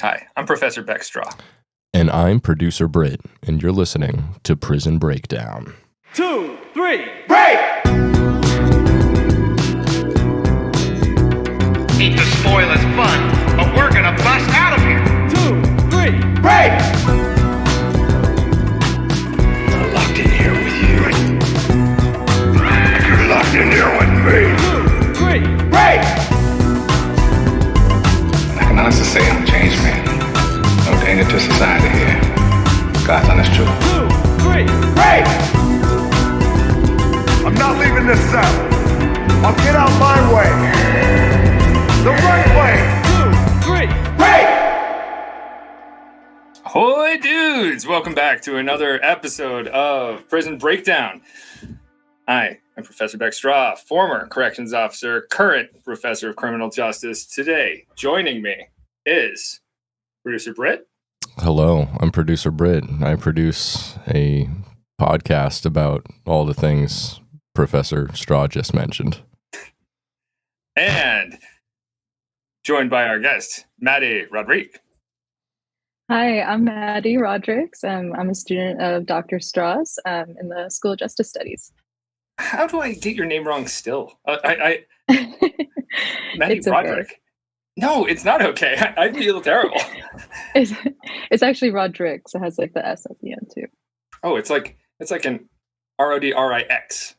Hi, I'm Professor Beck Straw. And I'm producer Brit, and you're listening to Prison Breakdown. 2, 3, break! Hate to spoil his fun, but we're gonna bust out of here. 2, 3, break! I'm locked in here with you. You're locked in here with me. 2, 3, break! I can honestly say I'm a changed man. No danger to society here. God's honest truth. 2, 3, break! I'm not leaving this cell. I'll get out my way. The right way. 2, 3, break! Ahoy, dudes! Welcome back to another episode of Prison Breakdown. Hi, I'm Professor Beck Straw, former corrections officer, current professor of criminal justice. Today, joining me is producer Brit. Hello, I'm producer Brit. I produce a podcast about all the things Professor Straw just mentioned. And joined by our guest, Madison Rodriques. Hi, I'm Madison Rodriques. I'm a student of Dr. Straw's in the School of Justice Studies. How do I get your name wrong still? Maddie It's Rodrick. okay. No, it's not okay. I feel terrible. It's actually Rodriques. It has like the S at the end too. Oh, it's like an Rodrix.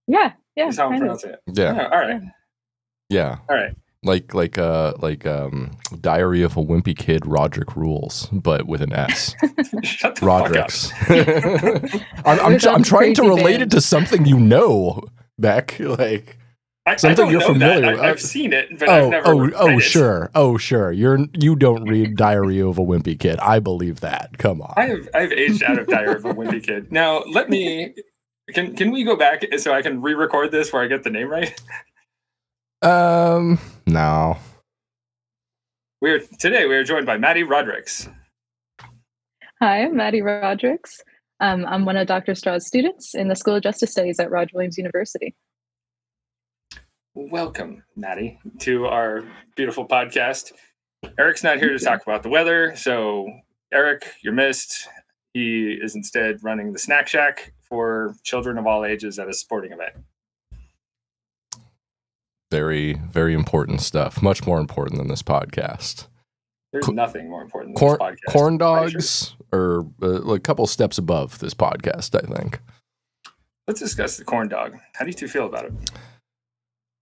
Yeah. That's how I'm kind of. pronouncing it. Yeah, All right. yeah. All right. Like Diary of a Wimpy Kid, Roderick Rules, but with an S. Shut the Rodriques. I'm Sounds trying to crazy relate band. it to something you know, Beck. Like fuck up. something I you're don't know familiar that. with. I've seen it, but I've never read it. Oh, sure. You don't read Diary of a Wimpy Kid. I believe that. Come on. I've aged out of Diary of a Wimpy Kid. Now, let me... Can we go back so I can re-record this where I get the name right? No. Today we are joined by Madison Rodriques. Hi, I'm Madison Rodriques. I'm one of Dr. Straw's students in the School of Justice Studies at Roger Williams University. Welcome, Maddie, to our beautiful podcast. Eric's not here to talk about the weather, so Eric, you're missed. He is instead running the snack shack for children of all ages at a sporting event. Very, very important stuff. Much more important than this podcast. There's nothing more important than this podcast. Corn dogs are a couple steps above this podcast, I think. Let's discuss the corn dog. How do you two feel about it?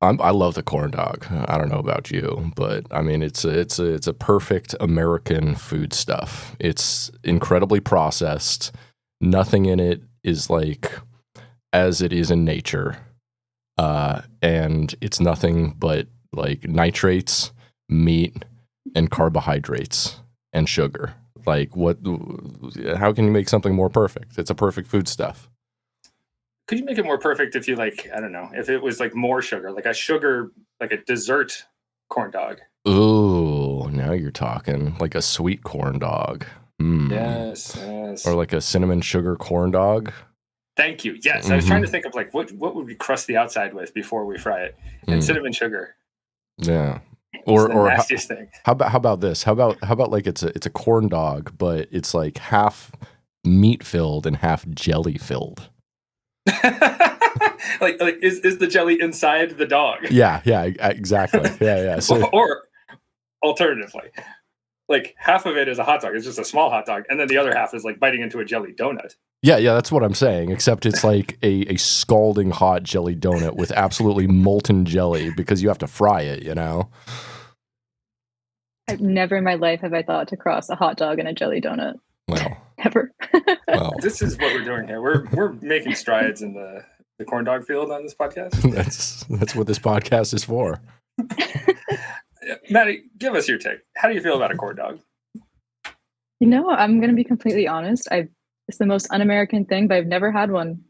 I love the corn dog. I don't know about you, but I mean, it's a perfect American food stuff. It's incredibly processed. Nothing in it is like as it is in nature. And it's nothing but like nitrates, meat, and carbohydrates and sugar. Like how can you make something more perfect? It's a perfect food stuff. Could you make it more perfect if you if it was like more sugar, like a dessert corn dog? Ooh, now you're talking like a sweet corn dog. Yes. Or like a cinnamon sugar corn dog. Thank you. Yes, I was trying to think of like what would we crust the outside with before we fry it, and cinnamon sugar. Yeah. Or the nastiest thing. How about this? How about like it's a corn dog, but it's like half meat filled and half jelly filled. like is the jelly inside the dog? Yeah, exactly. Yeah. So, or alternatively, like half of it is a hot dog. It's just a small hot dog, and then the other half is like biting into a jelly donut. Yeah, that's what I'm saying. Except it's like a scalding hot jelly donut with absolutely molten jelly because you have to fry it. You know. I've never in my life have I thought to cross a hot dog and a jelly donut. Well, Ever. well, This is what we're doing here. We're making strides in the corn dog field on this podcast. that's what this podcast is for. Maddie, give us your take. How do you feel about a corn dog? You know, I'm going to be completely honest. It's the most un-American thing, but I've never had one.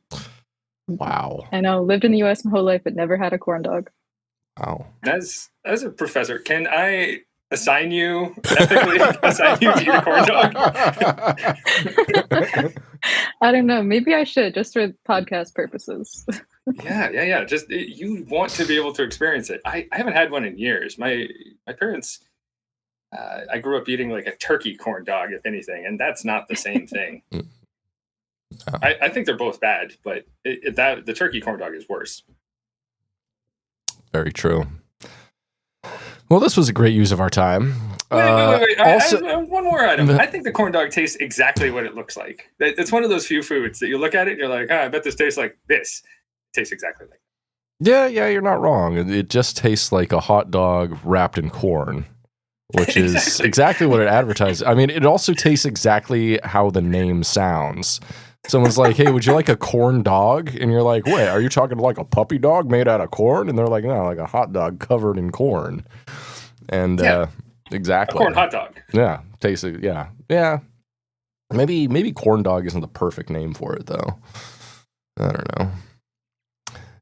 Wow. I know, lived in the U.S. my whole life, but never had a corn dog. Wow. As a professor, can I ethically assign you to eat a corn dog? I don't know. Maybe I should, just for podcast purposes. Yeah. Just you want to be able to experience it. I haven't had one in years. My parents I grew up eating like a turkey corn dog, if anything, and that's not the same thing. I think they're both bad, but the turkey corn dog is worse. Very true. Well, this was a great use of our time. Wait. Also, one more item. I think the corn dog tastes exactly what it looks like. It's one of those few foods that you look at it and you're like, I bet this tastes like this. It tastes exactly like that. yeah, you're not wrong. It just tastes like a hot dog wrapped in corn, which is exactly what it advertises. I mean, it also tastes exactly how the name sounds. Someone's like, hey, would you like a corn dog? And you're like, wait, are you talking like a puppy dog made out of corn? And they're like, no, like a hot dog covered in corn. And exactly. A corn hot dog. Yeah. Tastes yeah. Maybe corn dog isn't the perfect name for it, though. I don't know.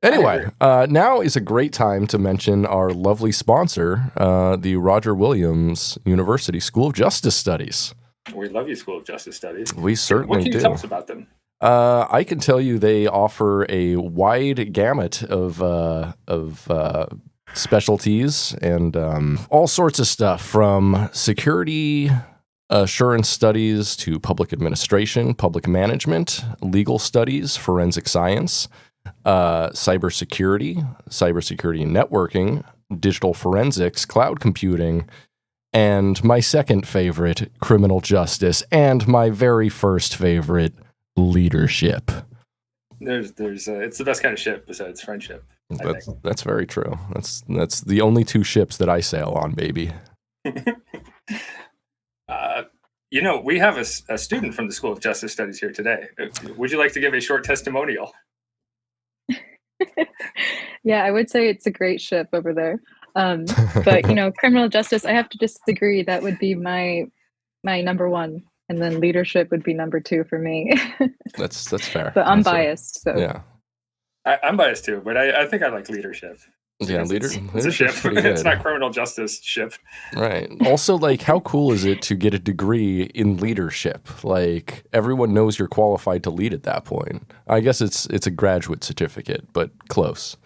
Anyway, now is a great time to mention our lovely sponsor, the Roger Williams University School of Justice Studies. We love you, School of Justice Studies. We certainly do. What can you tell us about them? I can tell you they offer a wide gamut of specialties and all sorts of stuff, from security assurance studies to public administration, public management, legal studies, forensic science, cybersecurity and networking, digital forensics, cloud computing, and my second favorite, criminal justice, and my very first favorite, leadership. It's the best kind of ship besides friendship. That's very true. That's the only two ships that I sail on, baby. We have a student from the School of Justice Studies here today. Would you like to give a short testimonial? Yeah, I would say it's a great ship over there. But criminal justice, I have to disagree. That would be my number one, and then leadership would be number two for me. That's fair. But I'm biased, so yeah. I'm biased too, but I think I like leadership. Yeah, it's a ship. It's not criminal justice ship. Right. Also, like, how cool is it to get a degree in leadership? Like, everyone knows you're qualified to lead at that point. I guess it's a graduate certificate, but close.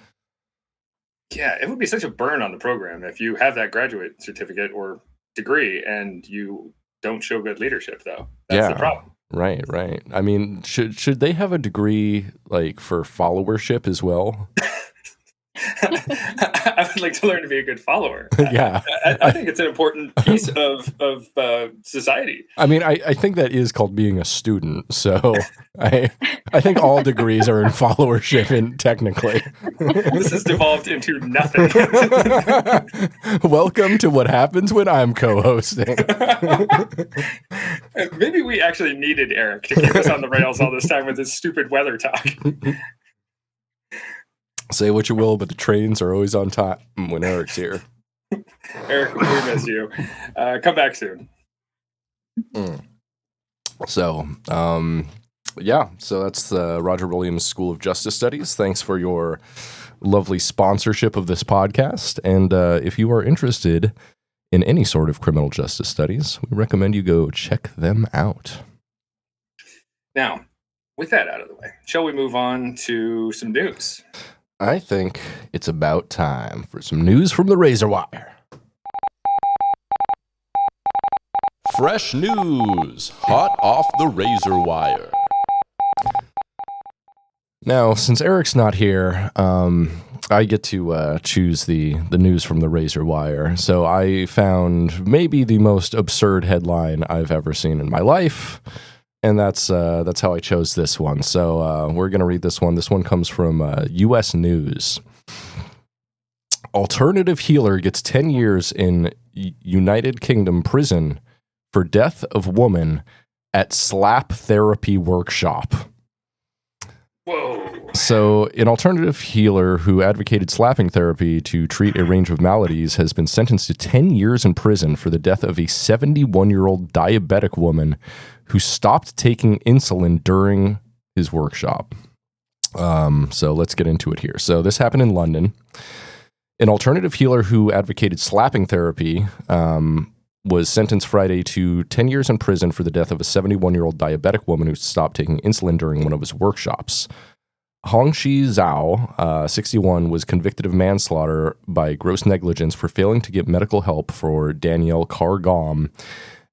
Yeah, it would be such a burn on the program if you have that graduate certificate or degree and you don't show good leadership, though. That's the problem. Right. I mean, should they have a degree like for followership as well? I would like to learn to be a good follower. Yeah, I think it's an important piece of society. I mean, I think that is called being a student. So I think all degrees are in followership, technically. This has devolved into nothing. Welcome to what happens when I'm co-hosting. Maybe we actually needed Eric to keep us on the rails all this time with his stupid weather talk. Say what you will, but the trains are always on time when Eric's here. Eric, we miss you. Come back soon. So that's the Roger Williams School of Justice Studies. Thanks for your lovely sponsorship of this podcast. And if you are interested in any sort of criminal justice studies, we recommend you go check them out. Now, with that out of the way, shall we move on to some news? I think it's about time for some news from the razor wire. Fresh news, hot off the razor wire. Now, since Eric's not here, I get to choose the news from the razor wire. So I found maybe the most absurd headline I've ever seen in my life. And that's how I chose this one. So we're going to read this one. This one comes from U.S. News. Alternative healer gets 10 years in United Kingdom prison for death of woman at slap therapy workshop. Whoa. So an alternative healer who advocated slapping therapy to treat a range of maladies has been sentenced to 10 years in prison for the death of a 71-year-old diabetic woman who stopped taking insulin during his workshop. So let's get into it here. So this happened in London. An alternative healer who advocated slapping therapy was sentenced Friday to 10 years in prison for the death of a 71-year-old diabetic woman who stopped taking insulin during one of his workshops. Hongxi Zhao, 61, was convicted of manslaughter by gross negligence for failing to get medical help for Danielle Carr-Gom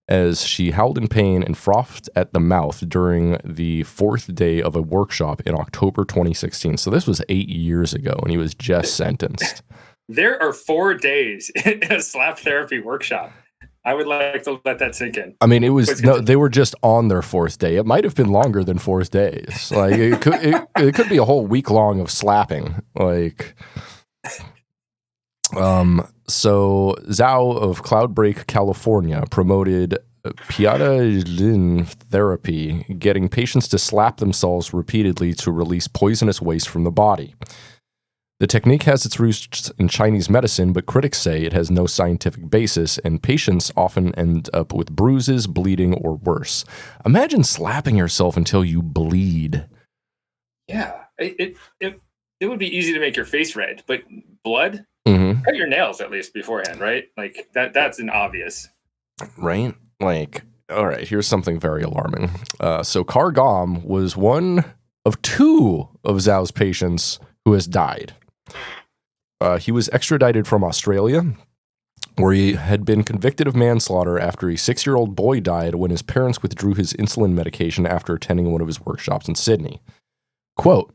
as she howled in pain and frothed at the mouth during the fourth day of a workshop in October 2016. So this was 8 years ago, and he was just sentenced. There are 4 days in a slap therapy workshop. I would like to let that sink in. I mean, they were just on their fourth day. It might have been longer than 4 days. Like it could be a whole week long of slapping. Like, so Zhao of Cloudbreak, California, promoted Piada therapy, getting patients to slap themselves repeatedly to release poisonous waste from the body. The technique has its roots in Chinese medicine, but critics say it has no scientific basis, and patients often end up with bruises, bleeding, or worse. Imagine slapping yourself until you bleed. Yeah, it would be easy to make your face red, but blood? Mm-hmm. Cut your nails at least beforehand, right? Like that's an obvious. Right? Like, all right, here's something very alarming. So Carr-Gom was one of 2 of Zhao's patients who has died. He was extradited from Australia, where he had been convicted of manslaughter after a 6-year-old boy died when his parents withdrew his insulin medication after attending one of his workshops in Sydney. Quote,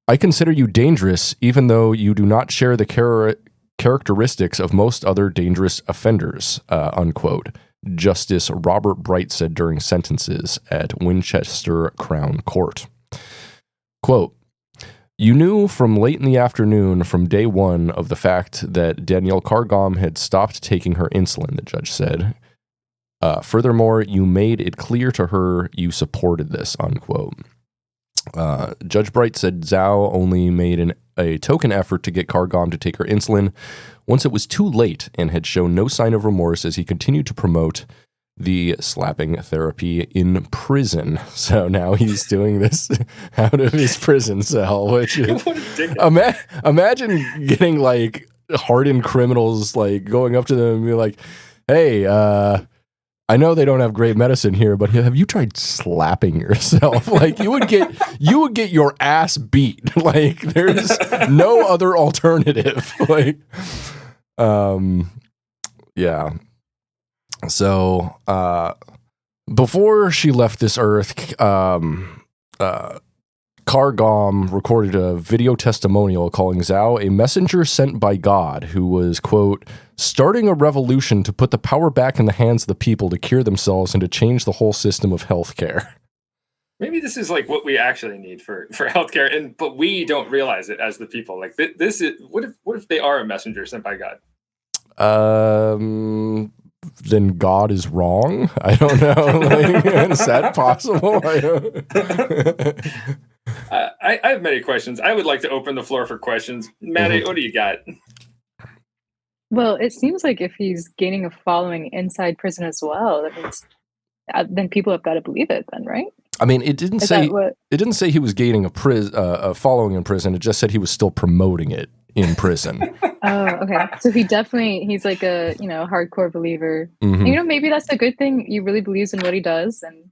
"I consider you dangerous even though you do not share the characteristics of most other dangerous offenders," unquote, Justice Robert Bright said during sentences at Winchester Crown Court. Quote, "You knew from late in the afternoon from day one of the fact that Danielle Carr-Gom had stopped taking her insulin," the judge said. "Furthermore, you made it clear to her you supported this," unquote. Judge Bright said Zhao only made a token effort to get Carr-Gom to take her insulin once it was too late and had shown no sign of remorse as he continued to promote the slapping therapy in prison. So now he's doing this out of his prison cell, which is imagine getting like hardened criminals like going up to them and be like, "Hey, I know they don't have great medicine here, but have you tried slapping yourself?" Like you would get your ass beat. Like there's no other alternative. Like, yeah. So, before she left this earth, Carr-Gom recorded a video testimonial calling Zhao a messenger sent by God who was, quote, "starting a revolution to put the power back in the hands of the people to cure themselves and to change the whole system of healthcare." Maybe this is like what we actually need for healthcare, but we don't realize it as the people. Like this is what if they are a messenger sent by God? Then God is wrong. I don't know. Like, is that possible? I have many questions. I would like to open the floor for questions. Maddie, What do you got? Well, it seems like if he's gaining a following inside prison as well, that means then people have got to believe it then, right? I mean, it didn't say he was gaining a following in prison. It just said he was still promoting it in prison. Oh, okay. So he's like a, hardcore believer. Mm-hmm. And, maybe that's a good thing. He really believes in what he does, and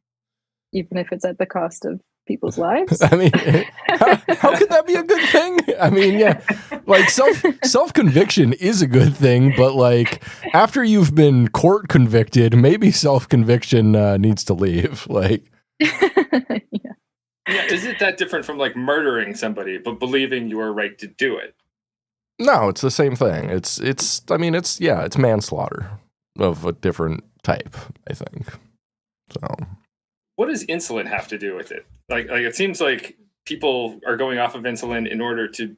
even if it's at the cost of people's lives. I mean, how could that be a good thing? I mean, yeah, like self-conviction is a good thing, but like after you've been court convicted, maybe self-conviction needs to leave. Like, yeah. Is it that different from like murdering somebody, but believing you are right to do it? No, it's the same thing. It's manslaughter of a different type, I think. So, what does insulin have to do with it? Like it seems like people are going off of insulin in order to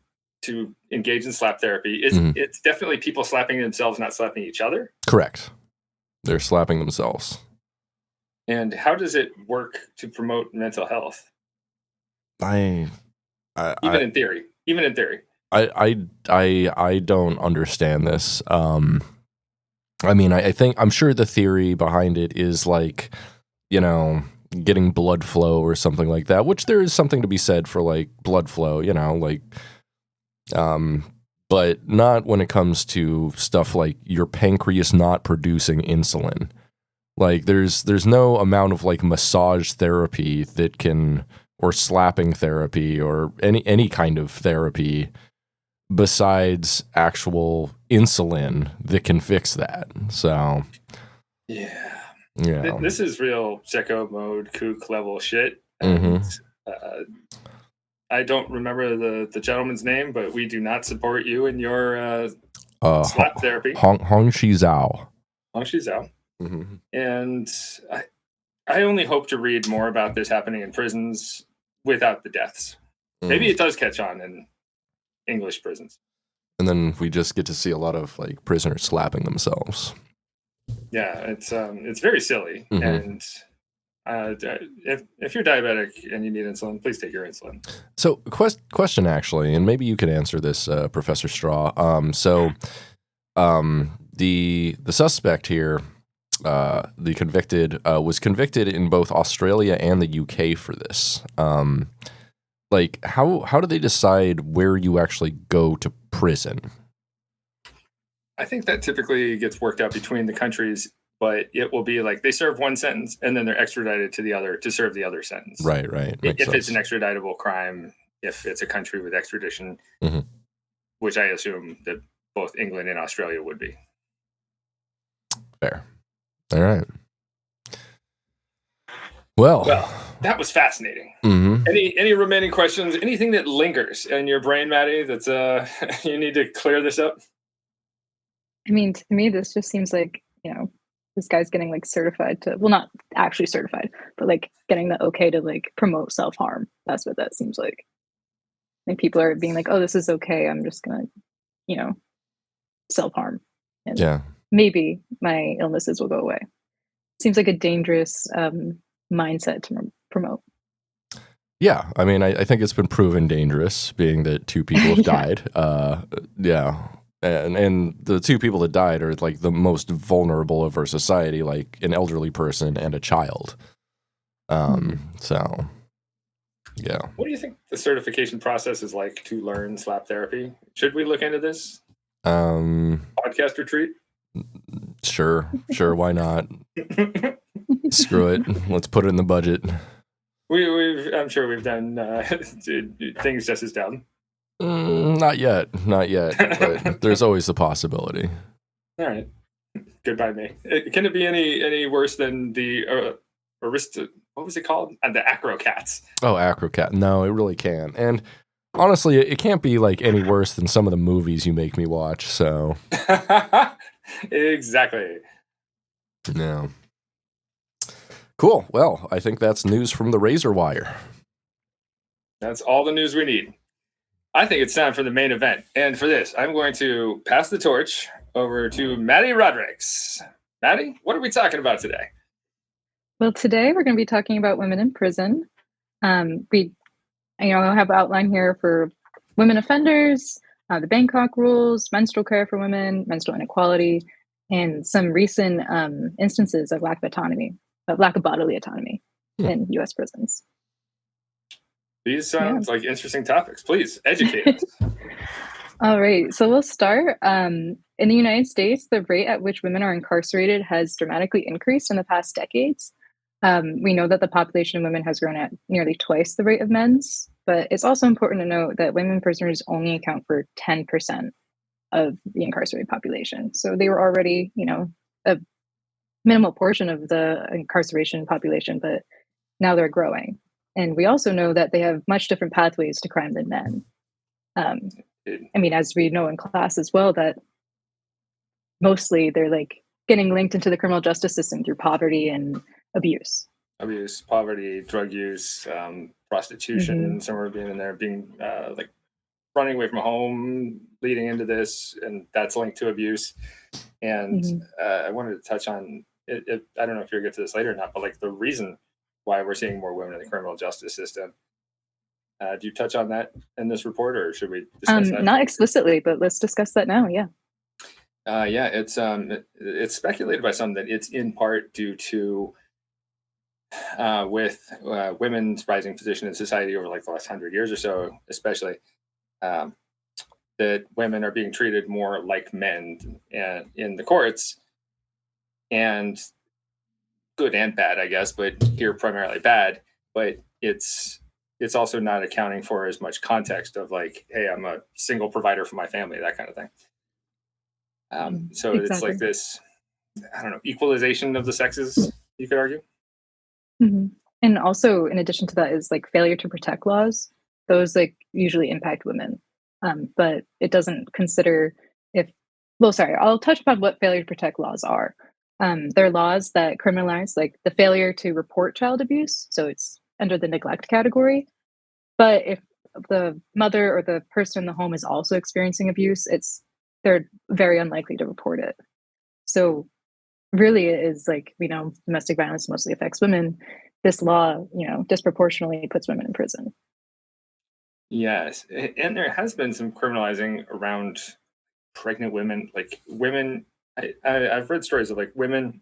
engage in slap therapy. It's definitely people slapping themselves, not slapping each other? Correct. They're slapping themselves. And how does it work to promote mental health? Even in theory. I don't understand this. I mean, I'm sure the theory behind it is like, getting blood flow or something like that, which there is something to be said for like blood flow, but not when it comes to stuff like your pancreas not producing insulin. Like there's no amount of like massage therapy that can or slapping therapy or any kind of therapy besides actual insulin that can fix that. So Yeah. yeah, This is real sicko mode kook level shit. And I don't remember the gentleman's name, but we do not support you in your slap therapy. Hong Shi Zhao. Hong Shi Zhao. And I only hope to read more about this happening in prisons without the deaths. Maybe it does catch on in English prisons. And then we just get to see a lot of like prisoners slapping themselves. Yeah, it's very silly. And if you're diabetic and you need insulin, please take your insulin. So question actually, and maybe you can answer this, Professor Straw. The suspect here, the convicted, was convicted in both Australia and the UK for this. Like how do they decide where you actually go to prison? I think that typically gets worked out between the countries, but it will be like they serve one sentence and then they're extradited to the other to serve the other sentence. Right. If it's an extraditable crime, if it's a country with extradition, which I assume that both England and Australia would be. Fair. All right. Well, that was fascinating. Any remaining questions? Anything that lingers in your brain, Maddie? That's you need to clear this up. I mean, to me, this just seems like, this guy's getting like certified to, well, not actually certified, but like getting the okay to like promote self-harm. That's what that seems like. And people are being like, oh, this is okay. I'm just going to, self-harm. And maybe my illnesses will go away. Seems like a dangerous mindset to promote. Yeah. I mean, I think it's been proven dangerous, being that 2 people have died. And the 2 people that died are like the most vulnerable of our society, like an elderly person and a child. So, yeah. What do you think the certification process is like to learn slap therapy? Should we look into this? Podcast retreat? Sure. Why not? Screw it. Let's put it in the budget. I'm sure we've done things just as dumb. Not yet, but there's always the possibility. All right. Goodbye, me. Can it be any worse than the what was it called? The Acrocats. Oh, Acrocat. No, it really can't. And honestly, it can't be like any worse than some of the movies you make me watch, so. Exactly. No. Cool. Well, I think that's news from the razor wire. That's all the news we need. I think it's time for the main event. And for this, I'm going to pass the torch over to Maddy Rodriques. Maddie, what are we talking about today? Well, today we're going to be talking about women in prison. We have an outline here for women offenders, the Bangkok Rules, menstrual care for women, menstrual inequality, and some recent instances of lack of bodily autonomy in U.S. prisons. These sound like interesting topics. Please educate us. All right. So we'll start. In the United States, the rate at which women are incarcerated has dramatically increased in the past decades. We know that the population of women has grown at nearly twice the rate of men's, but it's also important to note that women prisoners only account for 10% of the incarcerated population. So they were already, a minimal portion of the incarceration population, but now they're growing. And we also know that they have much different pathways to crime than men. As we know in class as well, that mostly they're like getting linked into the criminal justice system through poverty and abuse. Poverty, drug use, prostitution, somewhere being in there, being like running away from home, leading into this, and that's linked to abuse. And I wanted to touch on it. I don't know if you'll get to this later or not, but like the reason why we're seeing more women in the criminal justice system. Do you touch on that in this report, or should we discuss that? Not explicitly, but let's discuss that now. Yeah. It's speculated by some that it's in part due to with women's rising position in society over like the last 100 years or so, especially that women are being treated more like men in the courts, and good and bad, I guess, but here primarily bad. But it's it's also not accounting for as much context of like, hey, I'm a single provider for my family, that kind of thing. So it's Exactly. like this, I don't know, equalization of the sexes, you could argue. Mhm. And also, in addition to that, is like failure to protect laws. Those like usually impact women, but it doesn't consider if. Well, sorry, I'll touch upon what failure to protect laws are. They're laws that criminalize like the failure to report child abuse, so it's under the neglect category. But if the mother or the person in the home is also experiencing abuse, they're very unlikely to report it. So really it is like, domestic violence mostly affects women. This law, disproportionately puts women in prison. Yes. And there has been some criminalizing around pregnant women, like women. I've read stories of like women,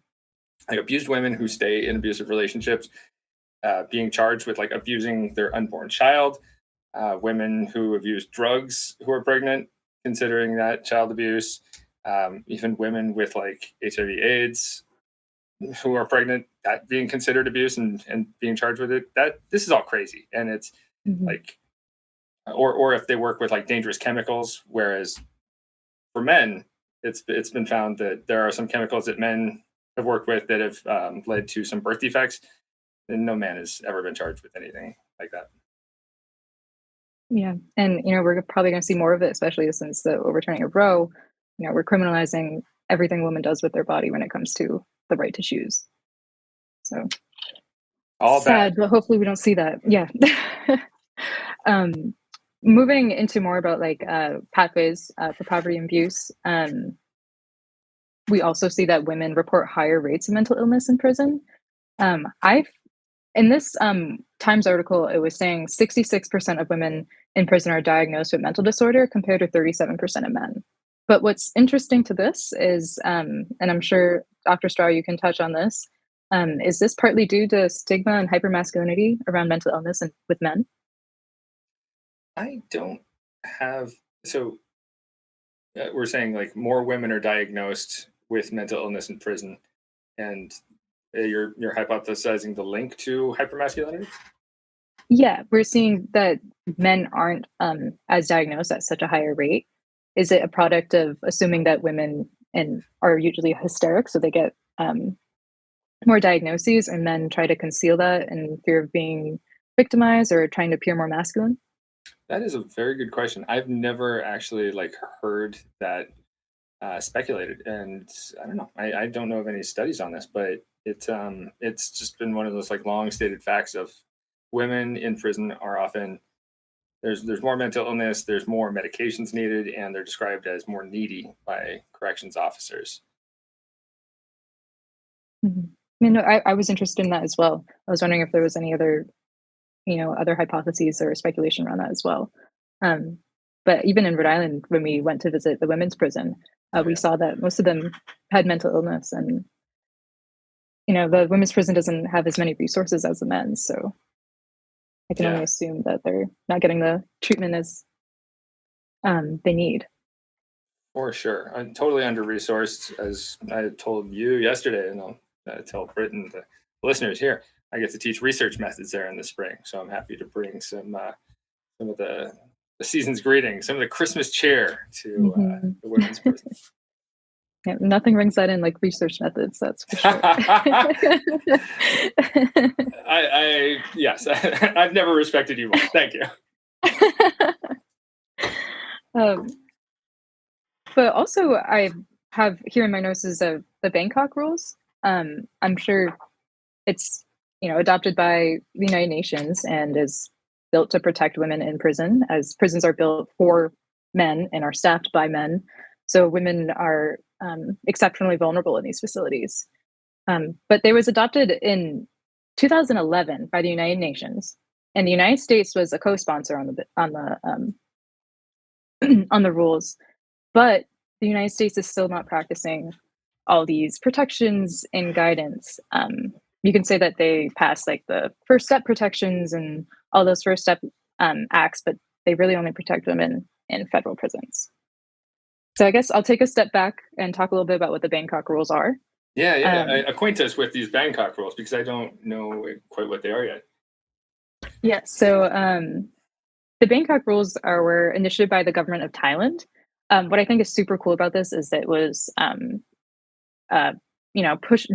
like abused women who stay in abusive relationships, being charged with like abusing their unborn child, women who have used drugs who are pregnant, considering that child abuse, even women with like HIV/AIDS who are pregnant, that being considered abuse and being charged with it. That this is all crazy, and it's Mhm. like, or if they work with like dangerous chemicals, whereas for men, it's been found that there are some chemicals that men have worked with that have led to some birth defects, and no man has ever been charged with anything like that. Yeah, and we're probably going to see more of it, especially since the overturning of Roe. We're criminalizing everything a woman does with their body when it comes to the right to choose. So All bad. sad, but hopefully we don't see that. Yeah. um, moving into more about like pathways for poverty and abuse. We also see that women report higher rates of mental illness in prison. I've in this Times article, it was saying 66% of women in prison are diagnosed with mental disorder compared to 37% of men. But what's interesting to this is, and I'm sure Dr. Straw, you can touch on this, is this partly due to stigma and hypermasculinity around mental illness and with men? I don't have so we're saying like more women are diagnosed with mental illness in prison, and you're hypothesizing the link to hypermasculinity. Yeah, we're seeing that men aren't as diagnosed at such a higher rate. Is it a product of assuming that women are usually hysteric, so they get more diagnoses, and men try to conceal that in fear of being victimized or trying to appear more masculine? That is a very good question. I've never actually like heard that speculated, and I don't know. I don't know of any studies on this, but it's just been one of those like long stated facts of women in prison are often there's more mental illness, there's more medications needed, and they're described as more needy by corrections officers. Mhm. No, I was interested in that as well. I was wondering if there was any other, other hypotheses or speculation around that as well. Um, but even in Rhode Island, when we went to visit the women's prison, Oh, we yeah. saw that most of them had mental illness, and the women's prison doesn't have as many resources as the men's, so I can only Yeah, assume that they're not getting the treatment as they need. for sure. I'm totally under resourced, as I told you yesterday, and I'll tell Brit and the listeners here. I get to teach research methods there in the spring, so I'm happy to bring some of the season's greetings, some of the Christmas cheer to Mhm. the women's prison. Yeah, nothing rings that in like research methods, that's for sure. I yes, I've never respected you more. Thank you. um, but also, I have here in my notes is the Bangkok Rules. I'm sure it's adopted by the United Nations and is built to protect women in prison, as prisons are built for men and are staffed by men. So women are exceptionally vulnerable in these facilities. But they was adopted in 2011 by the United Nations, and the United States was a co-sponsor on the rules. But the United States is still not practicing all these protections and guidance. You can say that they passed like the first step protections and all those first step acts, but they really only protect women in federal prisons. So I guess I'll take a step back and talk a little bit about what the Bangkok Rules are. Yeah. Um, Acquaint us with these Bangkok rules because I don't know quite what they are yet. Yeah, so the Bangkok Rules were initiated by the government of Thailand. What I think is super cool about this is that it was,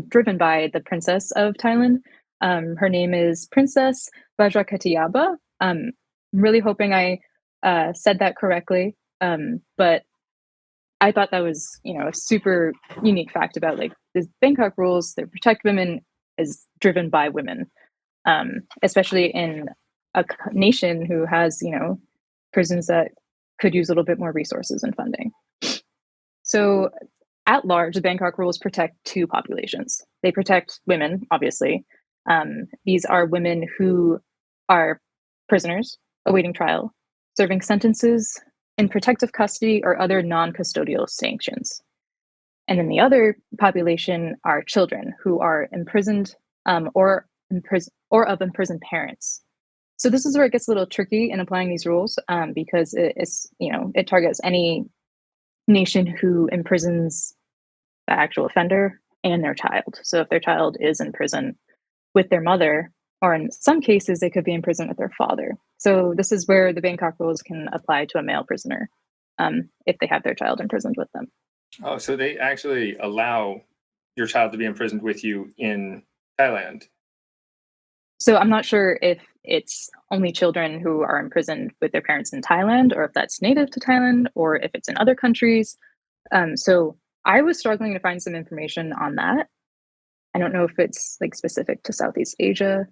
driven by the princess of Thailand. Her name is Princess Vajrakatiaba. Really hoping I said that correctly. But I thought that was, a super unique fact about like the Bangkok Rules that protect women is driven by women, especially in a nation who has, prisons that could use a little bit more resources and funding. So, at large, the Bangkok Rules protect two populations. They protect women, obviously. These are women who are prisoners awaiting trial, serving sentences in protective custody or other non custodial sanctions. And then the other population are children who are imprisoned or of imprisoned parents. So this is where it gets a little tricky in applying these rules because it targets any nation who imprisons the actual offender and their child. So if their child is in prison with their mother, or in some cases, they could be in prison with their father. So this is where the Bangkok Rules can apply to a male prisoner if they have their child imprisoned with them. Oh, so they actually allow your child to be imprisoned with you in Thailand. So I'm not sure if it's only children who are imprisoned with their parents in Thailand, or if that's native to Thailand, or if it's in other countries. So I was struggling to find some information on that. I don't know if it's like specific to Southeast Asia.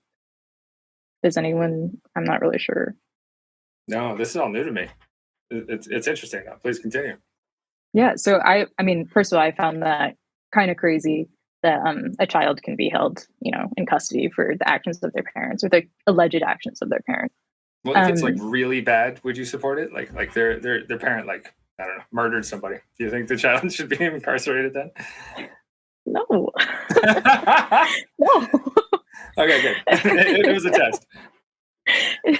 Is anyone? I'm not really sure. No, this is all new to me. It's interesting though. Please continue. Yeah. So I mean, first of all, I found that kind of crazy that a child can be held, in custody for the actions of their parents or the alleged actions of their parents. Well, if it's like really bad, would you support it? Like their parent, like, I don't know, murdered somebody. Do you think the child should be incarcerated then? No. No. Okay, good. It was a test.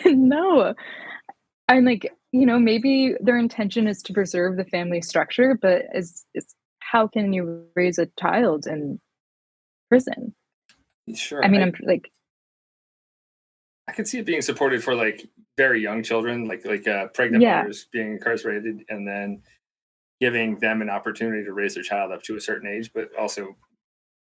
No. I'm like, maybe their intention is to preserve the family structure, but it's how can you raise a child in prison? Sure. I mean, I'm like, I could see it being supported for like very young children, like pregnant mothers being incarcerated, and then giving them an opportunity to raise their child up to a certain age. But also,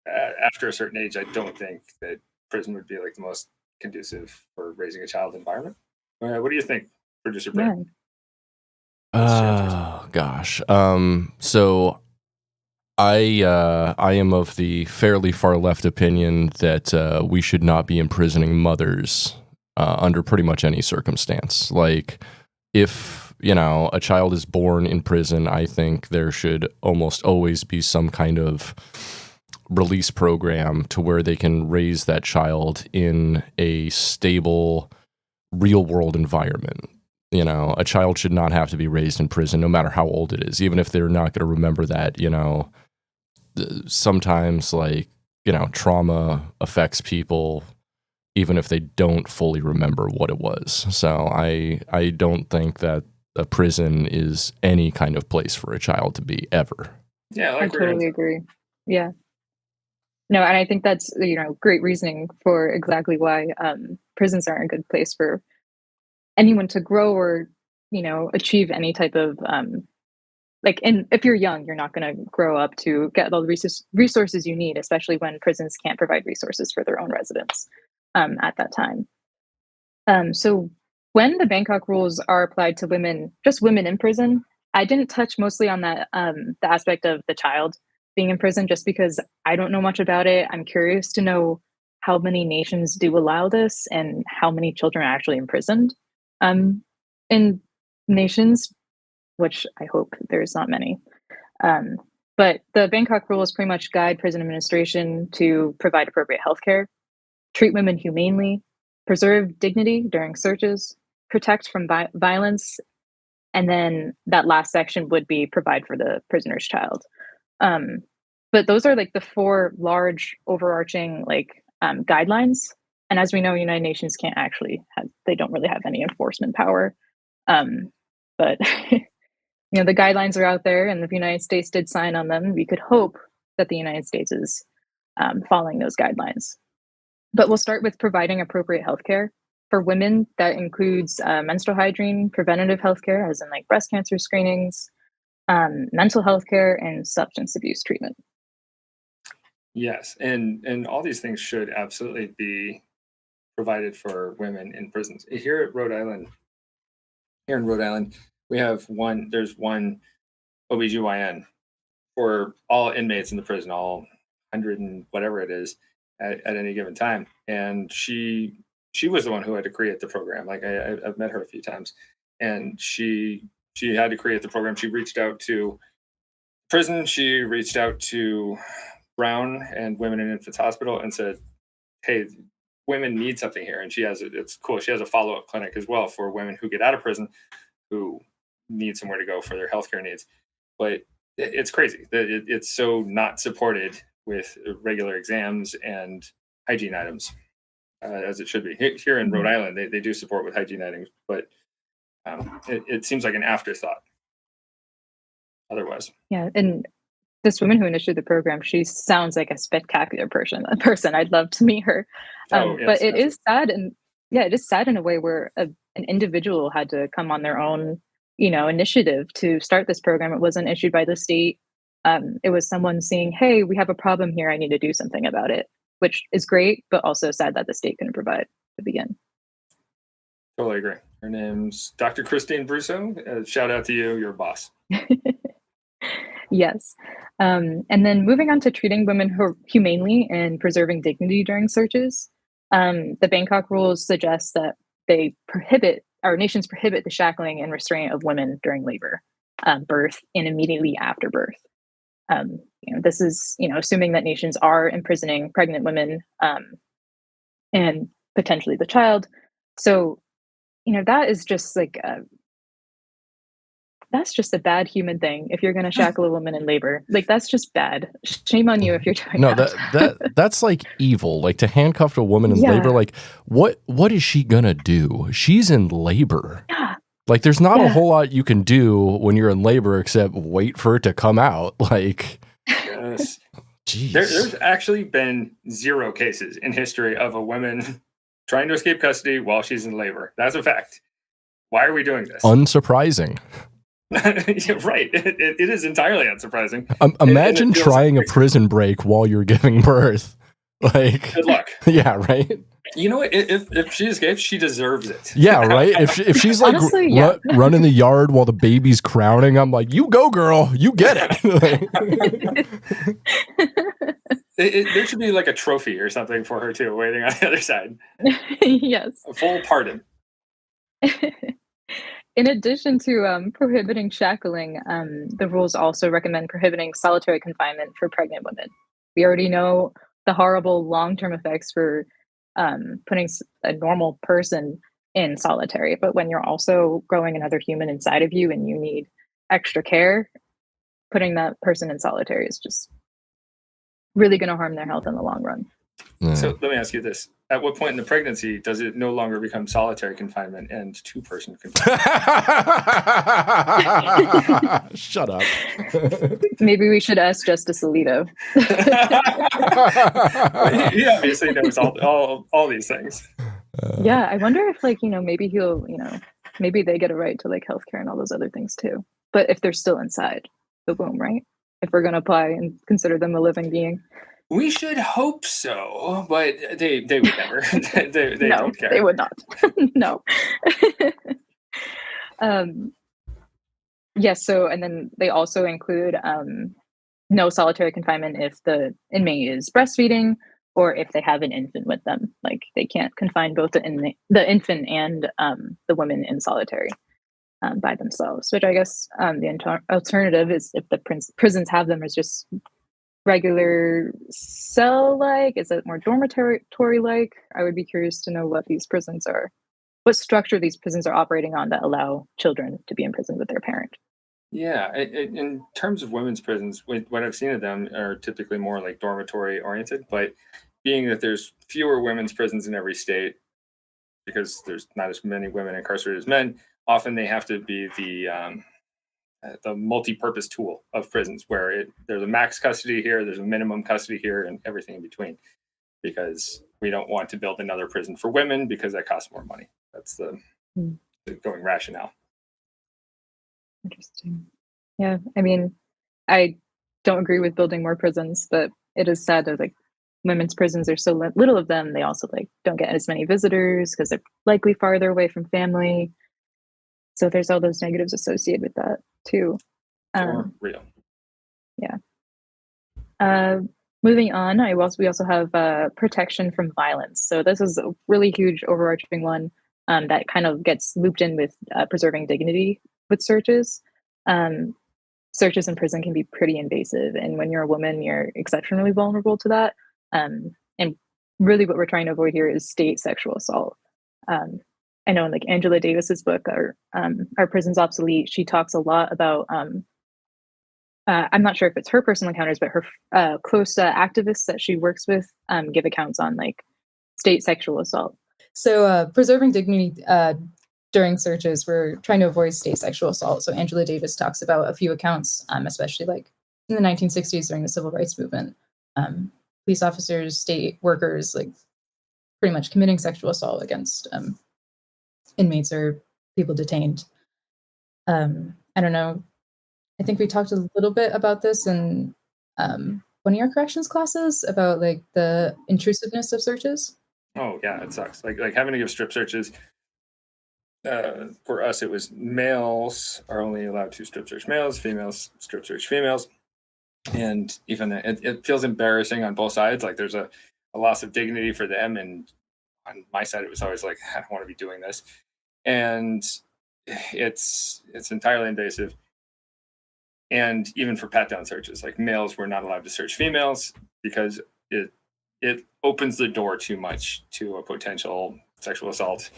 after a certain age, I don't think that prison would be like the most conducive for raising a child environment. What do you think, producer Brit? Oh gosh. So I am of the fairly far left opinion that we should not be imprisoning mothers under pretty much any circumstance. Like, if a child is born in prison, I think there should almost always be some kind of release program to where they can raise that child in a stable, real world environment. A child should not have to be raised in prison, no matter how old it is, even if they're not going to remember that. Sometimes trauma affects people even if they don't fully remember what it was. So I don't think that a prison is any kind of place for a child to be ever. Yeah, I totally agree. Yeah. No, and I think that's, great reasoning for exactly why prisons aren't a good place for anyone to grow or, achieve any type of and if you're young, you're not going to grow up to get all the resources you need, especially when prisons can't provide resources for their own residents at that time. So when the Bangkok Rules are applied to women, just women in prison, I didn't touch mostly on that the aspect of the child being in prison, just because I don't know much about it. I'm curious to know how many nations do allow this and how many children are actually imprisoned in nations, which I hope there's not many. But the Bangkok Rules pretty much guide prison administration to provide appropriate healthcare, treat women humanely, preserve dignity during searches, protect from violence, and then that last section would be provide for the prisoner's child. But those are like the four large overarching guidelines. And as we know, United Nations can't actually they don't really have any enforcement power. But the guidelines are out there, and if the United States did sign on them, we could hope that the United States is following those guidelines. But we'll start with providing appropriate healthcare. For women, that includes menstrual hygiene, preventative healthcare, as in like breast cancer screenings, mental health care, and substance abuse treatment. Yes, and all these things should absolutely be provided for women in prisons. Here in Rhode Island, we have there's one OBGYN for all inmates in the prison, all 100 and whatever it is at any given time. And she was the one who had to create the program. Like I've met her a few times, and she had to create the program. She reached out to prison. She reached out to Brown and Women and Infants Hospital and said, "Hey, women need something here." And it's cool. She has a follow-up clinic as well for women who get out of prison who need somewhere to go for their healthcare needs. But it's crazy that it's so not supported with regular exams and hygiene items as it should be. Here in Rhode Island, they do support with hygiene items, but it seems like an afterthought otherwise. Yeah, and this woman who initiated the program, she sounds like a spectacular person. I'd love to meet her. But it is sad, and yeah, it is sad in a way where an individual had to come on their own, initiative to start this program. It wasn't issued by the state. It was someone saying, "Hey, we have a problem here. I need to do something about it," which is great, but also sad that the state couldn't provide to begin. Totally agree. Her name's Dr. Christine Brusso. Shout out to you, your boss. Yes. And then moving on to treating women humanely and preserving dignity during searches, the Bangkok Rules suggest that our nations prohibit the shackling and restraint of women during labor, birth, and immediately after birth. This is, assuming that nations are imprisoning pregnant women and potentially the child. So, that is just like that's just a bad human thing. If you're going to shackle a woman in labor, like that's just bad. Shame on you if you're doing that. That's like evil. Like to handcuff a woman in labor. Like what is she gonna do? She's in labor. Yeah. Like there's not a whole lot you can do when you're in labor except wait for it to come out. Like, yes. There's actually been 0 cases in history of a woman trying to escape custody while she's in labor. That's a fact. Why are we doing this? Unsurprising. Right. It is entirely unsurprising. Imagine trying a prison break while you're giving birth. Like, good luck. Yeah, right. You know what? If she escapes, she deserves it. Yeah, right. If she's like honestly, running the yard while the baby's crowning, I'm like, you go, girl. You get it. There should be like a trophy or something for her too, waiting on the other side. Yes. A full pardon. In addition to prohibiting shackling, the rules also recommend prohibiting solitary confinement for pregnant women. We already know the horrible long-term effects for putting a normal person in solitary, but when you're also growing another human inside of you and you need extra care, putting that person in solitary is just really going to harm their health in the long run. So let me ask you this. At what point in the pregnancy does it no longer become solitary confinement and 2-person confinement? Shut up. Maybe we should ask Justice Alito. He obviously knows all these things. Yeah, I wonder if maybe he'll, maybe they get a right to like healthcare and all those other things too. But if they're still inside the womb, right? If we're going to apply and consider them a living being. We should hope so, but they would never. they no, don't care. They would not. No. Yes. So, and then they also include no solitary confinement if the inmate is breastfeeding or if they have an infant with them. Like they can't confine both the infant and the woman in solitary by themselves. Which I guess the alternative is if the prisons have them is just regular cell-like? Is it more dormitory-like? I would be curious to know what structure these prisons are operating on that allow children to be imprisoned with their parent. Yeah, in terms of women's prisons, what I've seen of them are typically more like dormitory-oriented, but being that there's fewer women's prisons in every state, because there's not as many women incarcerated as men, often they have to be the multi-purpose tool of prisons where there's a max custody here, there's a minimum custody here, and everything in between. because we don't want to build another prison for women because that costs more money. That's the going rationale. Interesting. Yeah, I mean, I don't agree with building more prisons, but it is sad that like women's prisons, there's so little of them. They also like don't get as many visitors because they're likely farther away from family. So there's all those negatives associated with that too. For real. Yeah. Moving on, we also have protection from violence. So this is a really huge overarching one that kind of gets looped in with preserving dignity with searches. Searches in prison can be pretty invasive, and when you're a woman, you're exceptionally vulnerable to that. And really, what we're trying to avoid here is state sexual assault. I know in like Angela Davis's book, Our Prisons Obsolete, she talks a lot about. I'm not sure if it's her personal encounters, but her close activists that she works with give accounts on like state sexual assault. So preserving dignity during searches, we're trying to avoid state sexual assault. So Angela Davis talks about a few accounts, especially like in the 1960s during the civil rights movement, police officers, state workers, like pretty much committing sexual assault against inmates or people detained. I don't know. I think we talked a little bit about this in one of your corrections classes about like the intrusiveness of searches. Oh yeah, it sucks. Like having to give strip searches. For us, it was males are only allowed to strip search males, females strip search females, and even it feels embarrassing on both sides. Like there's a loss of dignity for them, and on my side, it was always like I don't want to be doing this, and it's entirely invasive. And even for pat down searches, like males were not allowed to search females because it opens the door too much to a potential sexual assault.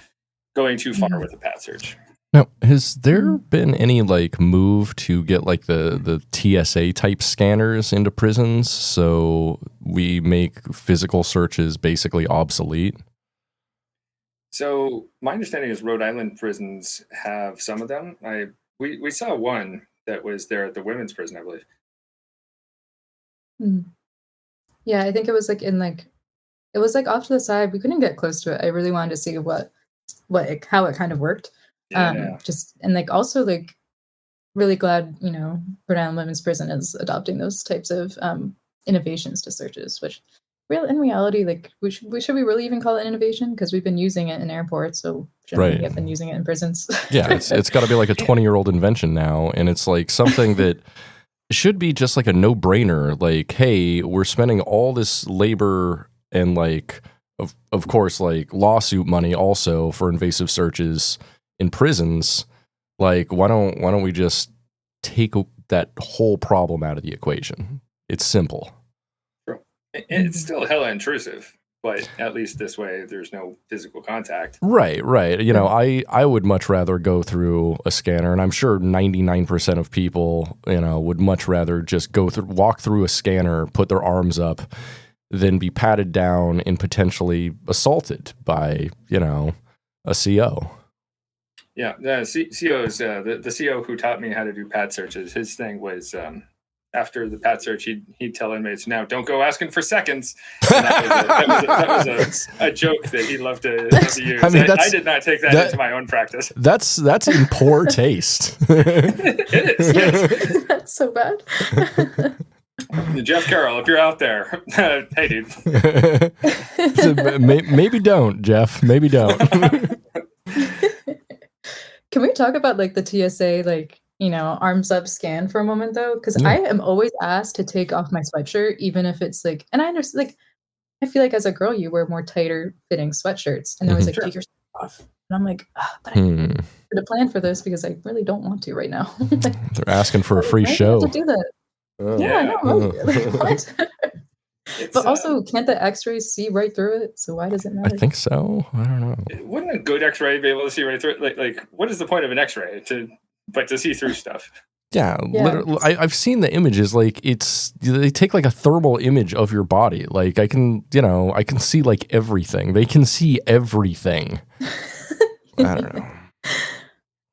Going too far with a pat search. Now, has there been any like move to get like the TSA type scanners into prisons so we make physical searches basically obsolete? So my understanding is Rhode Island prisons have some of them. We saw one that was there at the women's prison, I believe. Yeah, I think it was like it was like off to the side. We couldn't get close to it. I really wanted to see how it kind of worked. Just and like also like really glad Rhode Island Women's Prison is adopting those types of innovations to searches, which in reality like should we really even call it innovation, because we've been using it in airports, so shouldn't we have been using it in prisons? Yeah, it's got to be like a 20-year-old invention now, and it's like something that should be just like a no-brainer. Like, hey, we're spending all this labor and like of course, like lawsuit money also for invasive searches in prisons. Like, why don't we just take that whole problem out of the equation? It's simple. True. It's still hella intrusive, but at least this way there's no physical contact. Right. I would much rather go through a scanner, and I'm sure 99% of people, would much rather just walk through a scanner, put their arms up, than be patted down and potentially assaulted by, a CO. Yeah, the CO's the CO who taught me how to do pat searches. His thing was after the pat search, he'd tell inmates, "Now don't go asking for seconds." And that was a joke that he loved to use. I did not take that into my own practice. That's in poor taste. It is. Yes. That's so bad. Jeff Carroll, if you're out there, hey, dude. Maybe don't, Jeff. Maybe don't. Can we talk about like the TSA, like, arms up scan for a moment though? Because I am always asked to take off my sweatshirt, even if it's like, and I understand, like, I feel like as a girl, you wear more tighter fitting sweatshirts, and they're always like, take your stuff off. And I'm like, but I need to plan for this because I really don't want to right now. They're asking for a free show. To do that. Yeah, I know. Like, what? But also, can't the X-rays see right through it? So why does it matter? I think so. I don't know. Wouldn't a good X-ray be able to see right through it? Like, what is the point of an X-ray to see through stuff? Yeah. Literally, I've seen the images. Like, they take like a thermal image of your body. Like, I can see like everything. They can see everything. I don't know.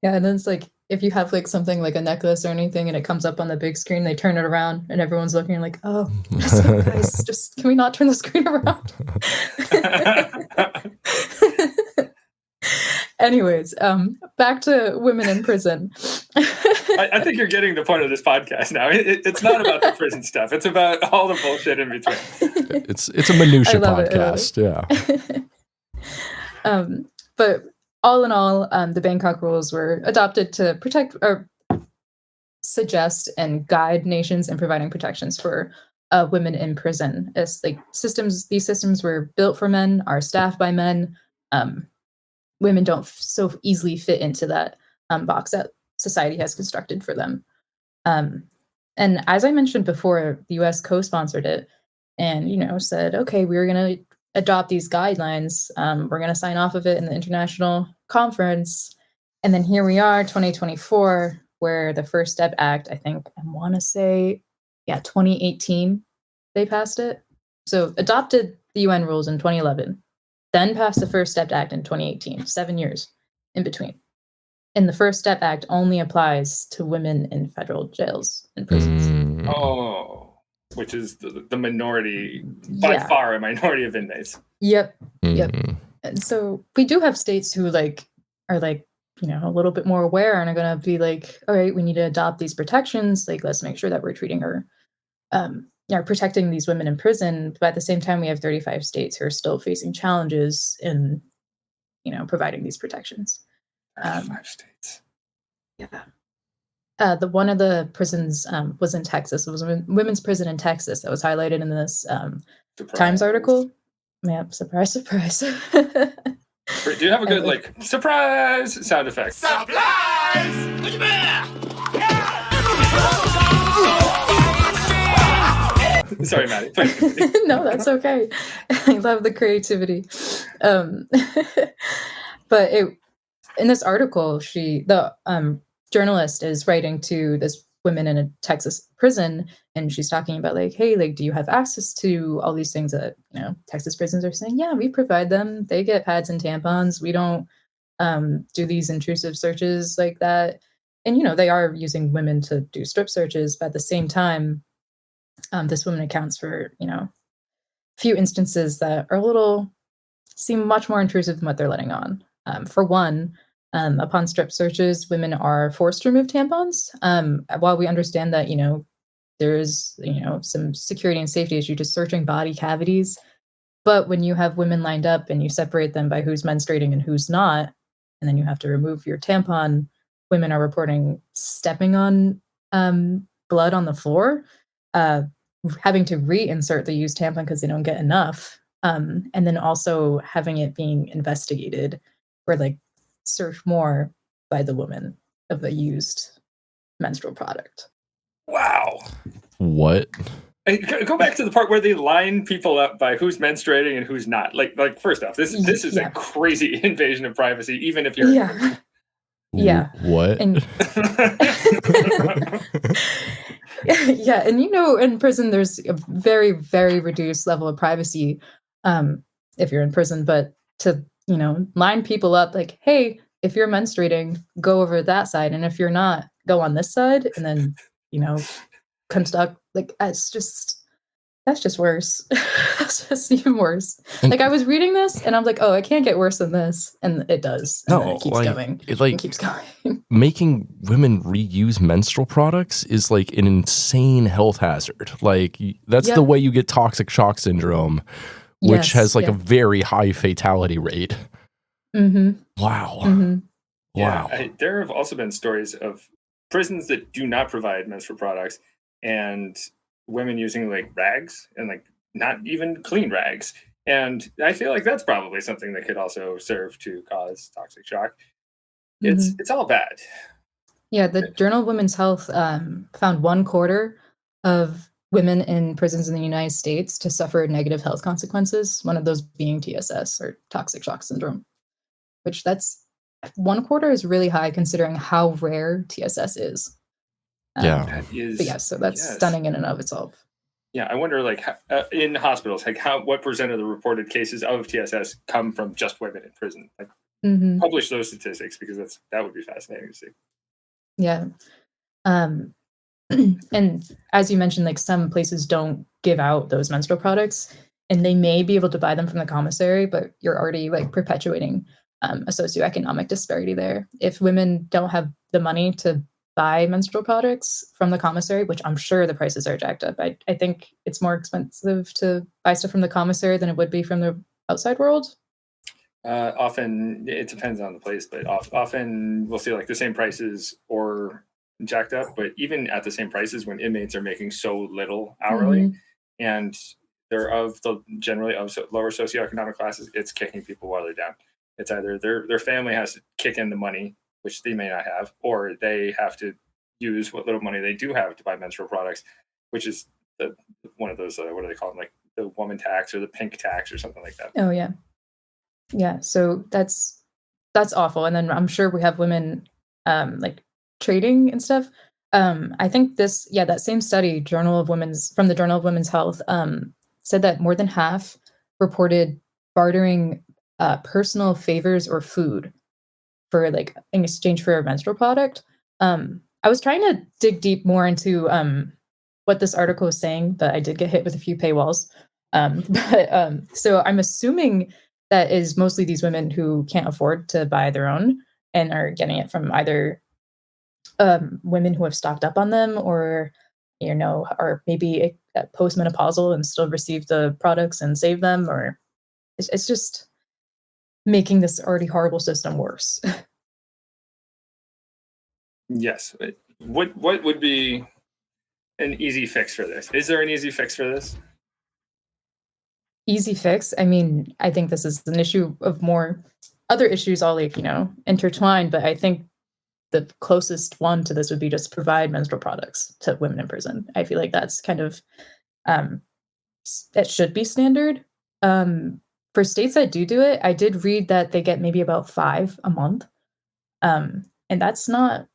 Yeah, and then it's like if you have like something like a necklace or anything and it comes up on the big screen, they turn it around and everyone's looking like, oh, guys, just can we not turn the screen around? Anyways, back to women in prison. I think you're getting the point of this podcast now. It's not about the prison stuff. It's about all the bullshit in between. It's a minutia podcast. Yeah. But all in all, the Bangkok Rules were adopted to protect or suggest and guide nations in providing protections for women in prison. As like these systems were built for men, are staffed by men. Women don't so easily fit into that box that society has constructed for them. And as I mentioned before, the U.S. co-sponsored it and, said, okay, we're going to adopt these guidelines. We're going to sign off of it in the international conference. And then here we are, 2024, where the First Step Act, I want to say, 2018, they passed it. So adopted the UN rules in 2011. Then passed the First Step Act in 2018, 7 years in between. And the First Step Act only applies to women in federal jails and prisons. Oh, which is the minority, by far a minority of inmates. Yep. And so we do have states who are a little bit more aware and are going to be like, all right, we need to adopt these protections. Like, let's make sure that we're treating her protecting these women in prison, but at the same time, we have 35 states who are still facing challenges in, providing these protections. 35 states. Yeah. One of the prisons was in Texas. It was a women's prison in Texas that was highlighted in this Times article. Yeah, surprise, surprise. Do you have a good surprise sound effect? Surprise! Sorry, Maddie. No, that's okay. I love the creativity. But in this article, the journalist is writing to this woman in a Texas prison, and she's talking about hey, do you have access to all these things that Texas prisons are saying? Yeah, we provide them. They get pads and tampons. We don't do these intrusive searches like that. And they are using women to do strip searches, but at the same time, this woman accounts for, a few instances that are seem much more intrusive than what they're letting on. For one, upon strip searches, women are forced to remove tampons. While we understand that, there is, some security and safety issue to searching body cavities. But when you have women lined up and you separate them by who's menstruating and who's not, and then you have to remove your tampon, women are reporting stepping on blood on the floor, having to reinsert the used tampon because they don't get enough, and then also having it being investigated or searched more by the woman of the used menstrual product. Wow. What? Go back to the part where they line people up by who's menstruating and who's not. First off, this is a crazy invasion of privacy, even if you're yeah. What? And yeah, and in prison there's a very, very reduced level of privacy if you're in prison, but to line people up hey, if you're menstruating, go over that side, and if you're not, go on this side, and then conduct that's just worse. That's just even worse. I was reading this and I'm like, oh, it can't get worse than this, and it does. And then it keeps going. It keeps going. Making women reuse menstrual products is an insane health hazard. That's the way you get toxic shock syndrome, which has a very high fatality rate. Mm-hmm. Wow. Mm-hmm. Wow. Yeah, there have also been stories of prisons that do not provide menstrual products and women using rags and not even clean rags. And I feel like that's probably something that could also serve to cause toxic shock. It's all bad. Yeah, the Journal of Women's Health found 1/4 of women in prisons in the United States to suffer negative health consequences, one of those being TSS or toxic shock syndrome, which that's 1/4 is really high considering how rare TSS is. Yeah. So that's stunning in and of itself. Yeah, I wonder, in hospitals, what percent of the reported cases of TSS come from just women in prison? Publish those statistics because that would be fascinating to see. Yeah. Um, and as you mentioned, like some places don't give out those menstrual products, and they may be able to buy them from the commissary, but you're already like perpetuating a socioeconomic disparity there. If women don't have the money to buy menstrual products from the commissary, which I'm sure the prices are jacked up, I think it's more expensive to buy stuff from the commissary than it would be from the outside world. Often it depends on the place, but often we'll see like the same prices or jacked up, but even at the same prices when inmates are making so little hourly and they're generally of lower socioeconomic classes, it's kicking people while they're down. It's either their family has to kick in the money, which they may not have, or they have to use what little money they do have to buy menstrual products, which is one of those, what do they call them? Like the woman tax or the pink tax or something like that. Oh yeah. Yeah. So that's awful. And then I'm sure we have women like trading and stuff. I think that same study, from the Journal of Women's Health, said that more than half reported bartering personal favors or food for like in exchange for a menstrual product. I was trying to dig deep more into what this article is saying, but I did get hit with a few paywalls. So I'm assuming that is mostly these women who can't afford to buy their own and are getting it from either women who have stocked up on them, or or maybe postmenopausal and still receive the products and save them, or it's just making this already horrible system worse. Yes. What would be an easy fix for this? Is there an easy fix for this? Easy fix? I mean, I think this is an issue of more other issues all like, intertwined, but I think the closest one to this would be just provide menstrual products to women in prison. I feel like that's kind of it should be standard. For states that do it, I did read that they get maybe about 5 a month. And that's not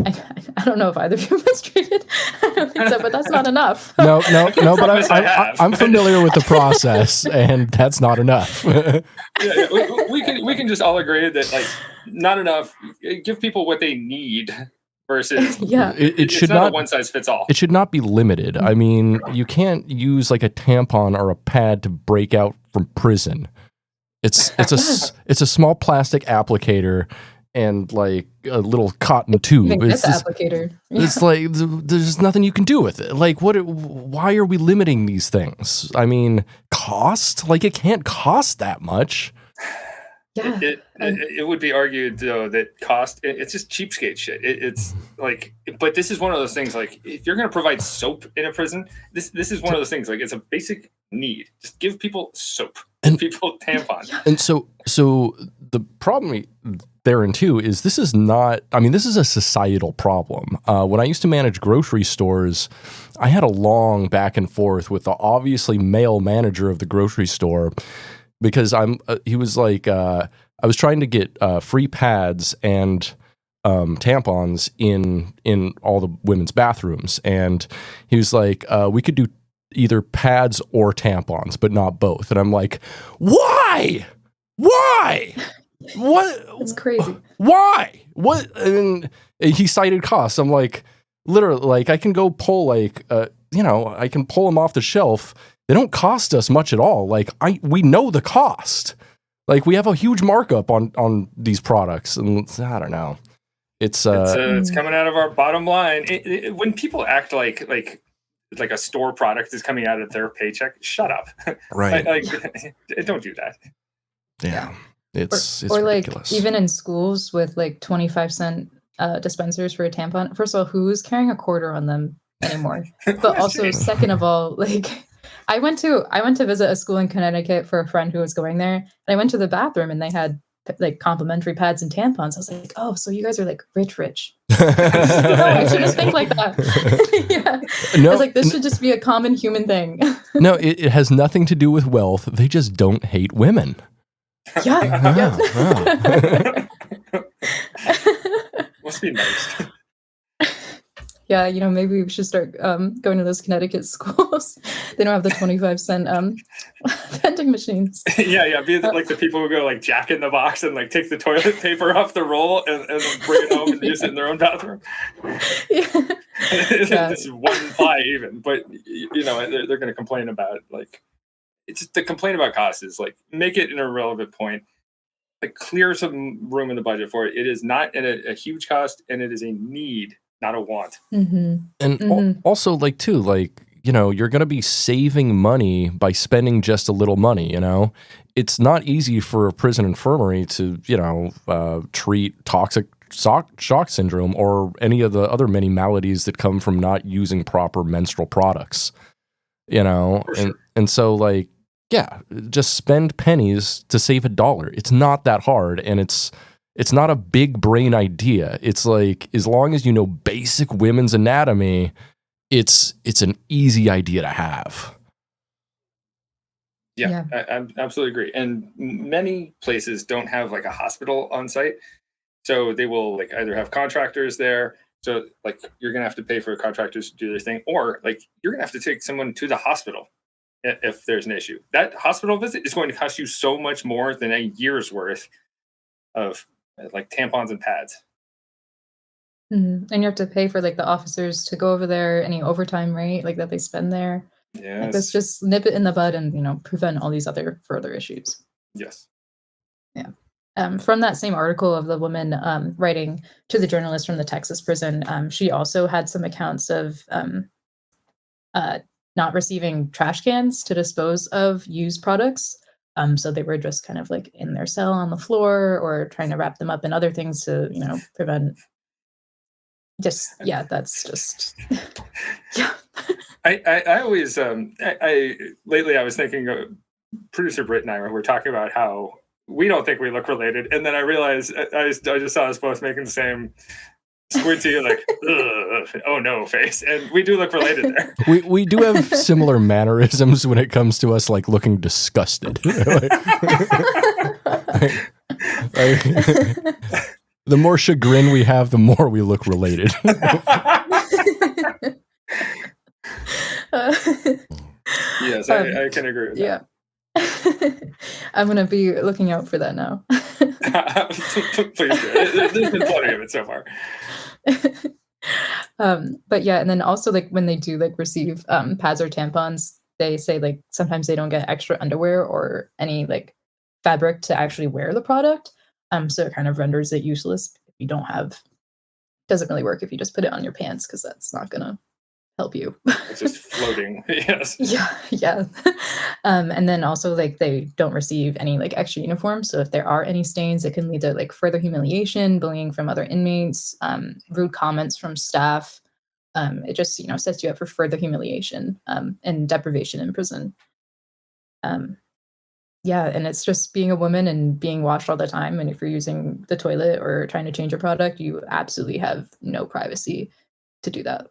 I don't know if either of you menstruated. I don't think so, but that's not enough. No, but I'm familiar with the process, and that's not enough. We can just all agree that like not enough. Give people what they need versus it should not a one size fits all. It should not be limited. I mean, you can't use like a tampon or a pad to break out from prison. It's a small plastic applicator and like a little cotton tube. Applicator. Yeah. It's like there's nothing you can do with it. Like why are we limiting these things? I mean, cost? Like it can't cost that much. Yeah. It would be argued though that cost it's just cheapskate shit. It's like, but this is one of those things like if you're going to provide soap in a prison, this is one of those things like it's a basic need. Just give people soap and people tampons. And so the problem therein too is this is a societal problem. When I used to manage grocery stores, I had a long back and forth with the obviously male manager of the grocery store because he was like, I was trying to get free pads and tampons in all the women's bathrooms. And he was like, we could do either pads or tampons, but not both. And I'm like, why? What? It's crazy. Why? What? And he cited costs. I'm like, literally, like I can go pull like, I can pull them off the shelf. They don't cost us much at all. Like we know the cost. Like we have a huge markup on these products, and I don't know. It's coming out of our bottom line. When people act like a store product is coming out of their paycheck, shut up. Right. Don't do that. Yeah. It's or ridiculous. Like even in schools with like 25-cent dispensers for a tampon. First of all, who's carrying a quarter on them anymore? But also, second of all, like I went to visit a school in Connecticut for a friend who was going there, and I went to the bathroom and they had like complimentary pads and tampons. I was like, oh, so you guys are like rich. No, I shouldn't think like that. Yeah. No, I was like, this should just be a common human thing. No, it has nothing to do with wealth. They just don't hate women. Yeah. Must be nice. Yeah, maybe we should start going to those Connecticut schools. They don't have the 25-cent vending machines. Yeah. Be like the people who go like Jack in the Box and like take the toilet paper off the roll and bring it home and use it in their own bathroom. Yeah. This is one ply even, but they're going to complain about like it's the complaint about cost is like make it an irrelevant point. Like clear some room in the budget for it. It is not a huge cost, and it is a need, not a want. And also, like, too, like, you're going to be saving money by spending just a little money, It's not easy for a prison infirmary to, treat toxic shock syndrome or any of the other many maladies that come from not using proper menstrual products, Sure. And so, like, yeah, just spend pennies to save $1. It's not that hard, and it's not a big brain idea. It's like, as long as you know basic women's anatomy, it's an easy idea to have. Yeah. I absolutely agree. And many places don't have like a hospital on site, so they will like either have contractors there. So like you're gonna have to pay for contractors to do their thing, or like you're gonna have to take someone to the hospital if there's an issue. That hospital visit is going to cost you so much more than a year's worth of like tampons and pads. And you have to pay for like the officers to go over there, any overtime, right? Like that they spend there. Like, let's Yes. just nip it in the bud and prevent all these other further issues. Yes. Yeah. From that same article of the woman writing to the journalist from the Texas prison, she also had some accounts of not receiving trash cans to dispose of used products. So they were just kind of like in their cell on the floor or trying to wrap them up in other things to, prevent. That's just, yeah. I always lately I was thinking producer Brit and I were talking about how we don't think we look related, and then I realized I just saw us both making the same squinty like oh no face, and we do look related there. We do have similar mannerisms when it comes to us like looking disgusted. The more chagrin we have, the more we look related. Yes, I can agree with that. I'm going to be looking out for that now. Please do. There's been plenty of it so far. But yeah, and then also like when they do like receive pads or tampons, they say like sometimes they don't get extra underwear or any like fabric to actually wear the product. So it kind of renders it useless if you don't have. Doesn't really work if you just put it on your pants because that's not gonna help you. It's just floating. Yes. Yeah. And then also like they don't receive any like extra uniforms. So if there are any stains, it can lead to like further humiliation, bullying from other inmates, rude comments from staff. It just sets you up for further humiliation and deprivation in prison. Yeah, and it's just being a woman and being washed all the time. And if you're using the toilet or trying to change a product, you absolutely have no privacy to do that.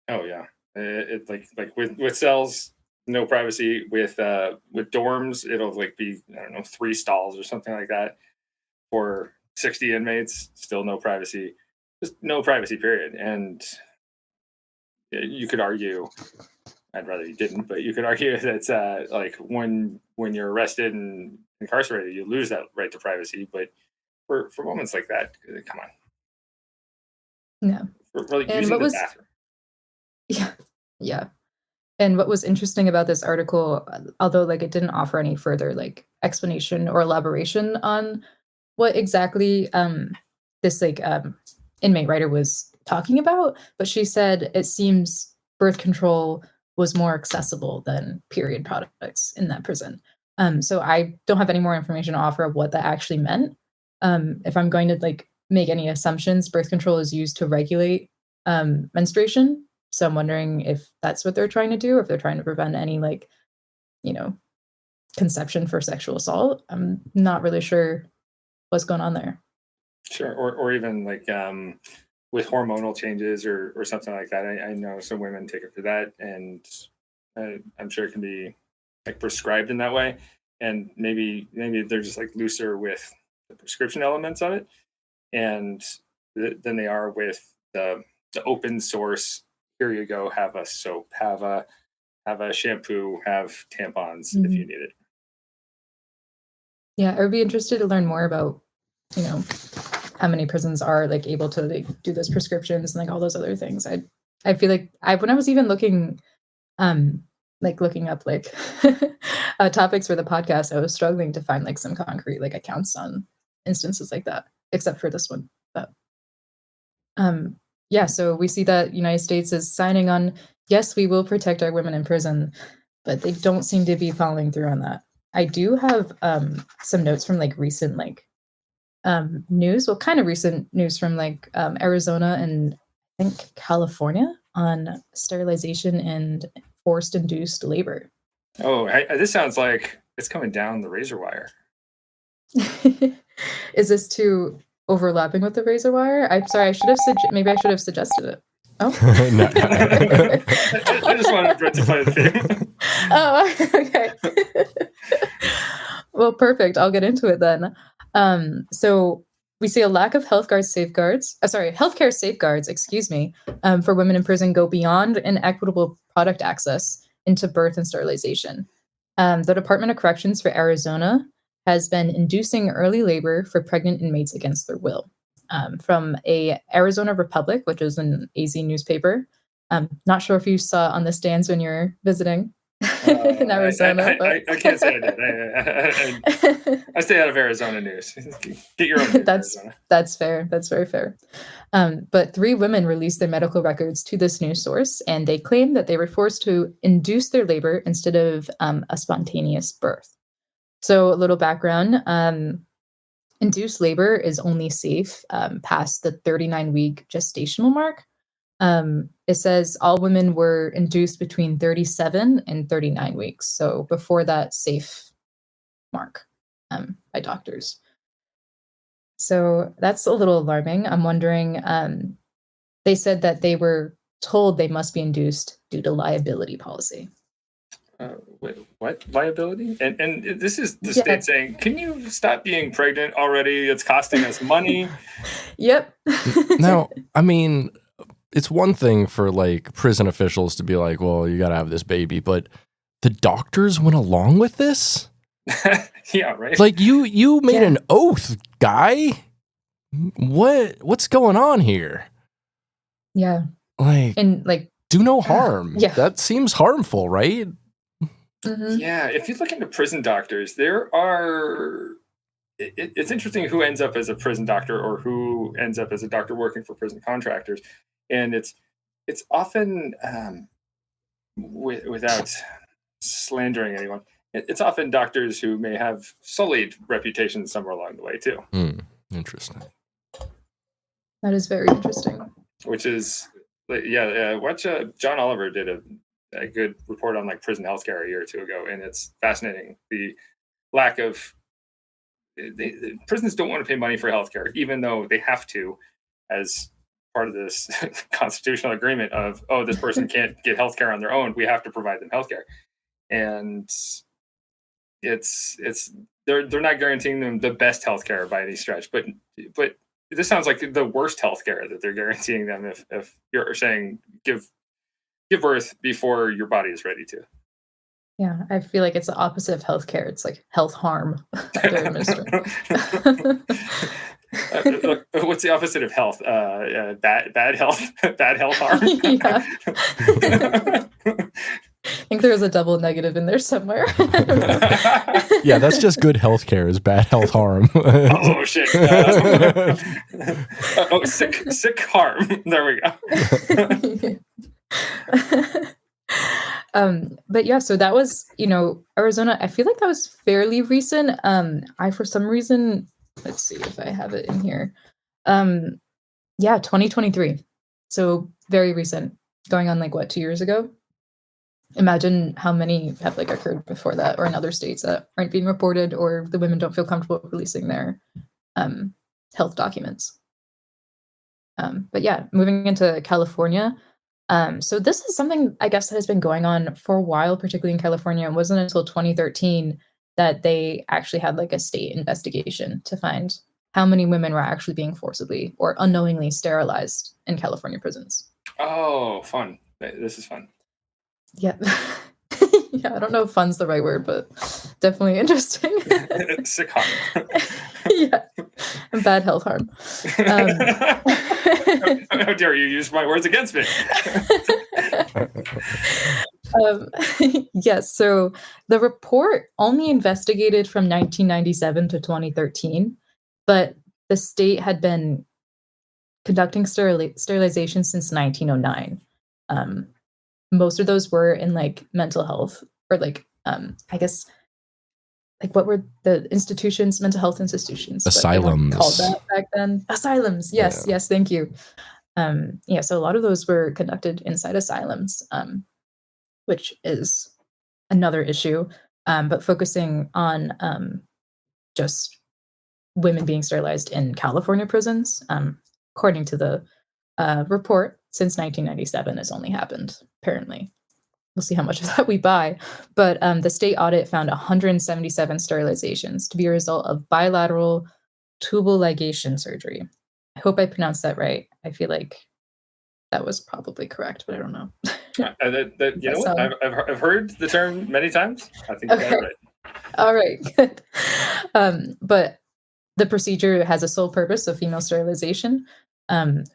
Oh yeah, it like with cells, no privacy. With dorms, it'll like be 3 stalls or something like that for 60 inmates. Still no privacy, just no privacy. Period. And you could argue. I'd rather you didn't, but you could argue that like when you're arrested and incarcerated, you lose that right to privacy. But for moments like that, come on. No. For like using the bathroom. Yeah. And what was interesting about this article, although like it didn't offer any further like explanation or elaboration on what exactly this like inmate writer was talking about, but she said it seems birth control was more accessible than period products in that prison. So I don't have any more information to offer of what that actually meant. If I'm going to like make any assumptions, birth control is used to regulate menstruation. So I'm wondering if that's what they're trying to do, or if they're trying to prevent any like, conception for sexual assault. I'm not really sure what's going on there. Sure. Or even like with hormonal changes or something like that. I know some women take it for that, and I'm sure it can be like prescribed in that way. And maybe they're just like looser with the prescription elements of it, and than they are with the open source. Here you go. Have a soap. Have a shampoo. Have tampons if you need it. Yeah, I would be interested to learn more about, how many prisons are like able to like do those prescriptions and like all those other things. I feel like when I was even looking up like topics for the podcast, I was struggling to find like some concrete like accounts on instances like that, except for this one. But yeah, so we see that United States is signing on, yes, we will protect our women in prison, but they don't seem to be following through on that. I do have some notes from like recent news, well, kind of recent news from like Arizona and I think California on sterilization and forced induced labor. Oh, this sounds like it's coming down the razor wire. Is this too overlapping with the razor wire? I'm sorry, maybe I should have suggested it. Oh, I just wanted Brit to play the theme. Oh, okay. Well, perfect. I'll get into it then. So we see a lack of healthcare safeguards, for women in prison go beyond inequitable product access into birth and sterilization. The Department of Corrections for Arizona has been inducing early labor for pregnant inmates against their will. From a Arizona Republic, which is an AZ newspaper. Not sure if you saw on the stands when you're visiting in Arizona. I can't say I did. I stay out of Arizona news. Get your own news, Arizona. That's fair. That's very fair. But 3 women released their medical records to this news source, and they claim that they were forced to induce their labor instead of a spontaneous birth. So a little background. Induced labor is only safe past the 39-week gestational mark. It says all women were induced between 37 and 39 weeks. So before that safe mark by doctors. So that's a little alarming. I'm wondering, they said that they were told they must be induced due to liability policy. Wait, what liability? And this is the state saying, can you stop being pregnant already? It's costing us money. Yep. Now, I mean, it's one thing for like prison officials to be like, well, you got to have this baby, but the doctors went along with this? Yeah, right. Like you made an oath, guy. What's going on here? Yeah. And do no harm. Yeah. That seems harmful, right? Mm-hmm. Yeah, if you look into prison doctors, it's interesting who ends up as a prison doctor or who ends up as a doctor working for prison contractors, and it's often without slandering anyone, it's often doctors who may have sullied reputations somewhere along the way too. Interesting. That is very interesting. Which is, watch John Oliver did a good report on like prison healthcare a year or two ago, and it's fascinating the lack of the prisons don't want to pay money for healthcare, even though they have to, as part of this constitutional agreement of this person can't get healthcare on their own. We have to provide them healthcare, and they're not guaranteeing them the best healthcare by any stretch, but this sounds like the worst healthcare that they're guaranteeing them if you're saying give birth before your body is ready to. Yeah, I feel like it's the opposite of healthcare. It's like health harm they're administering. What's the opposite of health? Bad health, bad health harm. Yeah. I think there was a double negative in there somewhere. Yeah, that's just good healthcare is bad health harm. Oh shit! Sick harm. There we go. But yeah, so that was, Arizona. I feel like that was fairly recent. I, for some reason, let's see if I have it in here. 2023. So very recent, going on 2 years ago. Imagine how many have occurred before that, or in other states that aren't being reported, or the women don't feel comfortable releasing their health documents. But yeah, moving into California. So this is something I guess that has been going on for a while, particularly in California. It wasn't until 2013 that they actually had a state investigation to find how many women were actually being forcibly or unknowingly sterilized in California prisons. Oh, fun. This is fun. Yeah. Yeah, I don't know if fun's the right word, but definitely interesting. Sick harm. Yeah, and bad health harm. How dare you use my words against me? Yes, so the report only investigated from 1997 to 2013, but the state had been conducting sterilization since 1909. Most of those were in like mental health or like I guess like what were the institutions, mental health institutions? Asylums. Called that back then. Asylums. Yes, yes, thank you. Yeah, so a lot of those were conducted inside asylums, which is another issue. But focusing on just women being sterilized in California prisons, according to the report, since 1997 has only happened, apparently. We'll see how much of that we buy. But the state audit found 177 sterilizations to be a result of bilateral tubal ligation surgery. I hope I pronounced that right. I feel like that was probably correct, but I don't know. You know what? I've heard the term many times. I think you got it right. All right, good. But the procedure has a sole purpose of female sterilization.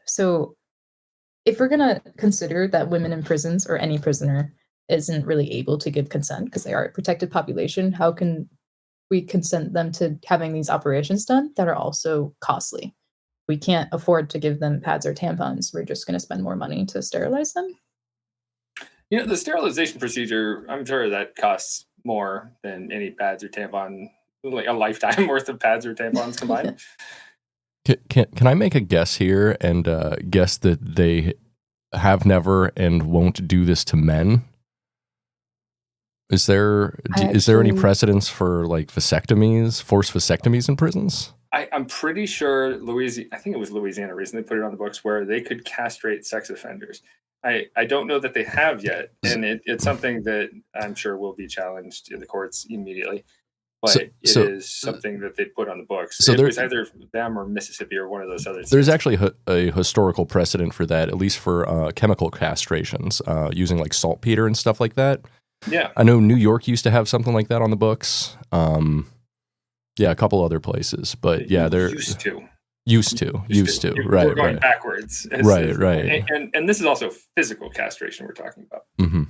So if we're going to consider that women in prisons or any prisoner isn't really able to give consent because they are a protected population, how can we consent them to having these operations done that are also costly? We can't afford to give them pads or tampons. We're just going to spend more money to sterilize them. You know, the sterilization procedure, I'm sure that costs more than any pads or tampon, like a lifetime worth of pads or tampons combined. Can I make a guess here and guess that they have never and won't do this to men? Is there any precedence for like vasectomies, forced vasectomies in prisons? I'm pretty sure I think it was Louisiana recently put it on the books where they could castrate sex offenders. I don't know that they have yet, and it's something that I'm sure will be challenged in the courts immediately. But it is something that they put on the books. So it was either them or Mississippi or one of those other states. There's actually a historical precedent for that, at least for chemical castrations, using like saltpeter and stuff like that. Yeah. I know New York used to have something like that on the books. Yeah, a couple other places. But yeah, they're used to. Right. We're going backwards. Right. And this is also physical castration we're talking about. Mm-hmm.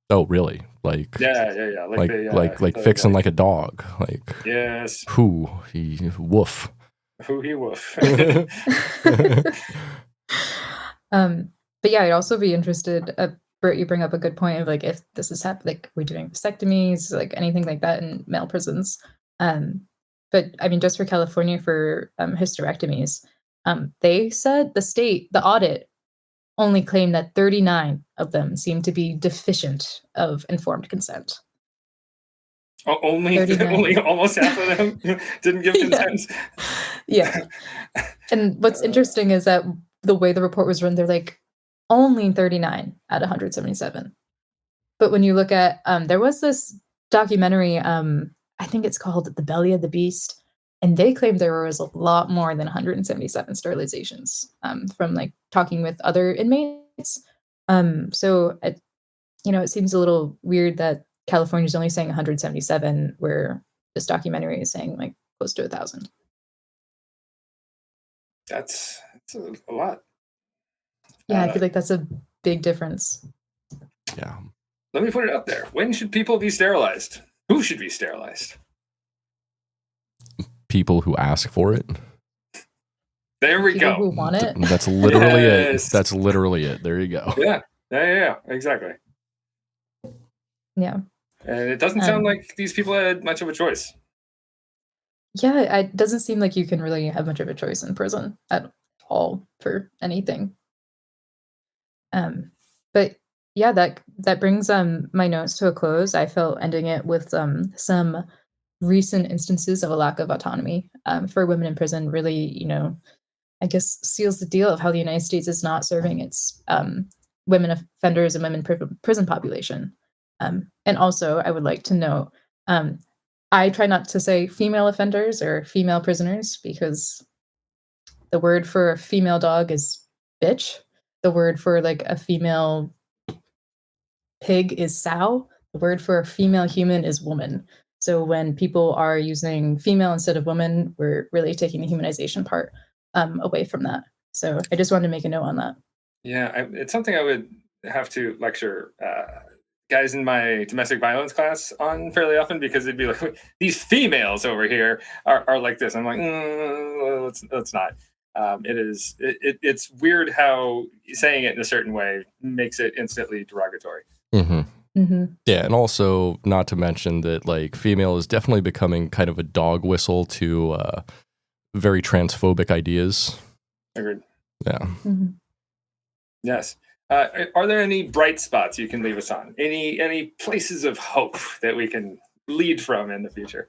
Oh, really? Like like fixing like a dog. Like yes. Woof. But yeah, I'd also be interested. Brit, you bring up a good point of like if this is like we're doing vasectomies, like anything like that in male prisons. But I mean, just for California for hysterectomies, they said the audit only claimed that 39 of them seemed to be deficient of informed consent. Only almost half of them didn't give consent. Yeah. And what's interesting is that the way the report was run, they're like only 39 out of 177. But when you look at, there was this documentary, I think it's called The Belly of the Beast, and they claimed there was a lot more than 177 sterilizations from like talking with other inmates. So it seems a little weird that California is only saying 177, where this documentary is saying like close to 1,000. That's a lot. Yeah, I feel like that's a big difference. Yeah. Let me put it out there. When should people be sterilized? Who should be sterilized? People who ask for it. There we People go. who want it. That's literally it. That's literally it. There you go. Yeah, exactly. Yeah. And it doesn't sound like these people had much of a choice. Yeah, it doesn't seem like you can really have much of a choice in prison at all for anything. But yeah, that brings my notes to a close. I felt ending it with some recent instances of a lack of autonomy for women in prison really, I guess seals the deal of how the United States is not serving its women offenders and women prison population. And also, I would like to note, I try not to say female offenders or female prisoners because the word for a female dog is bitch. The word for like a female pig is sow. The word for a female human is woman. So when people are using female instead of woman, we're really taking the humanization part away from that. So I just wanted to make a note on that. Yeah, it's something I would have to lecture guys in my domestic violence class on fairly often, because they'd be like, these females over here are like this. I'm like, let's not. It's weird how saying it in a certain way makes it instantly derogatory. Mm-hmm. Mm-hmm. Yeah, and also not to mention that like female is definitely becoming kind of a dog whistle to very transphobic ideas. Agreed. Yeah. Mm-hmm. Yes. Are there any bright spots you can leave us on? Any places of hope that we can lead from in the future?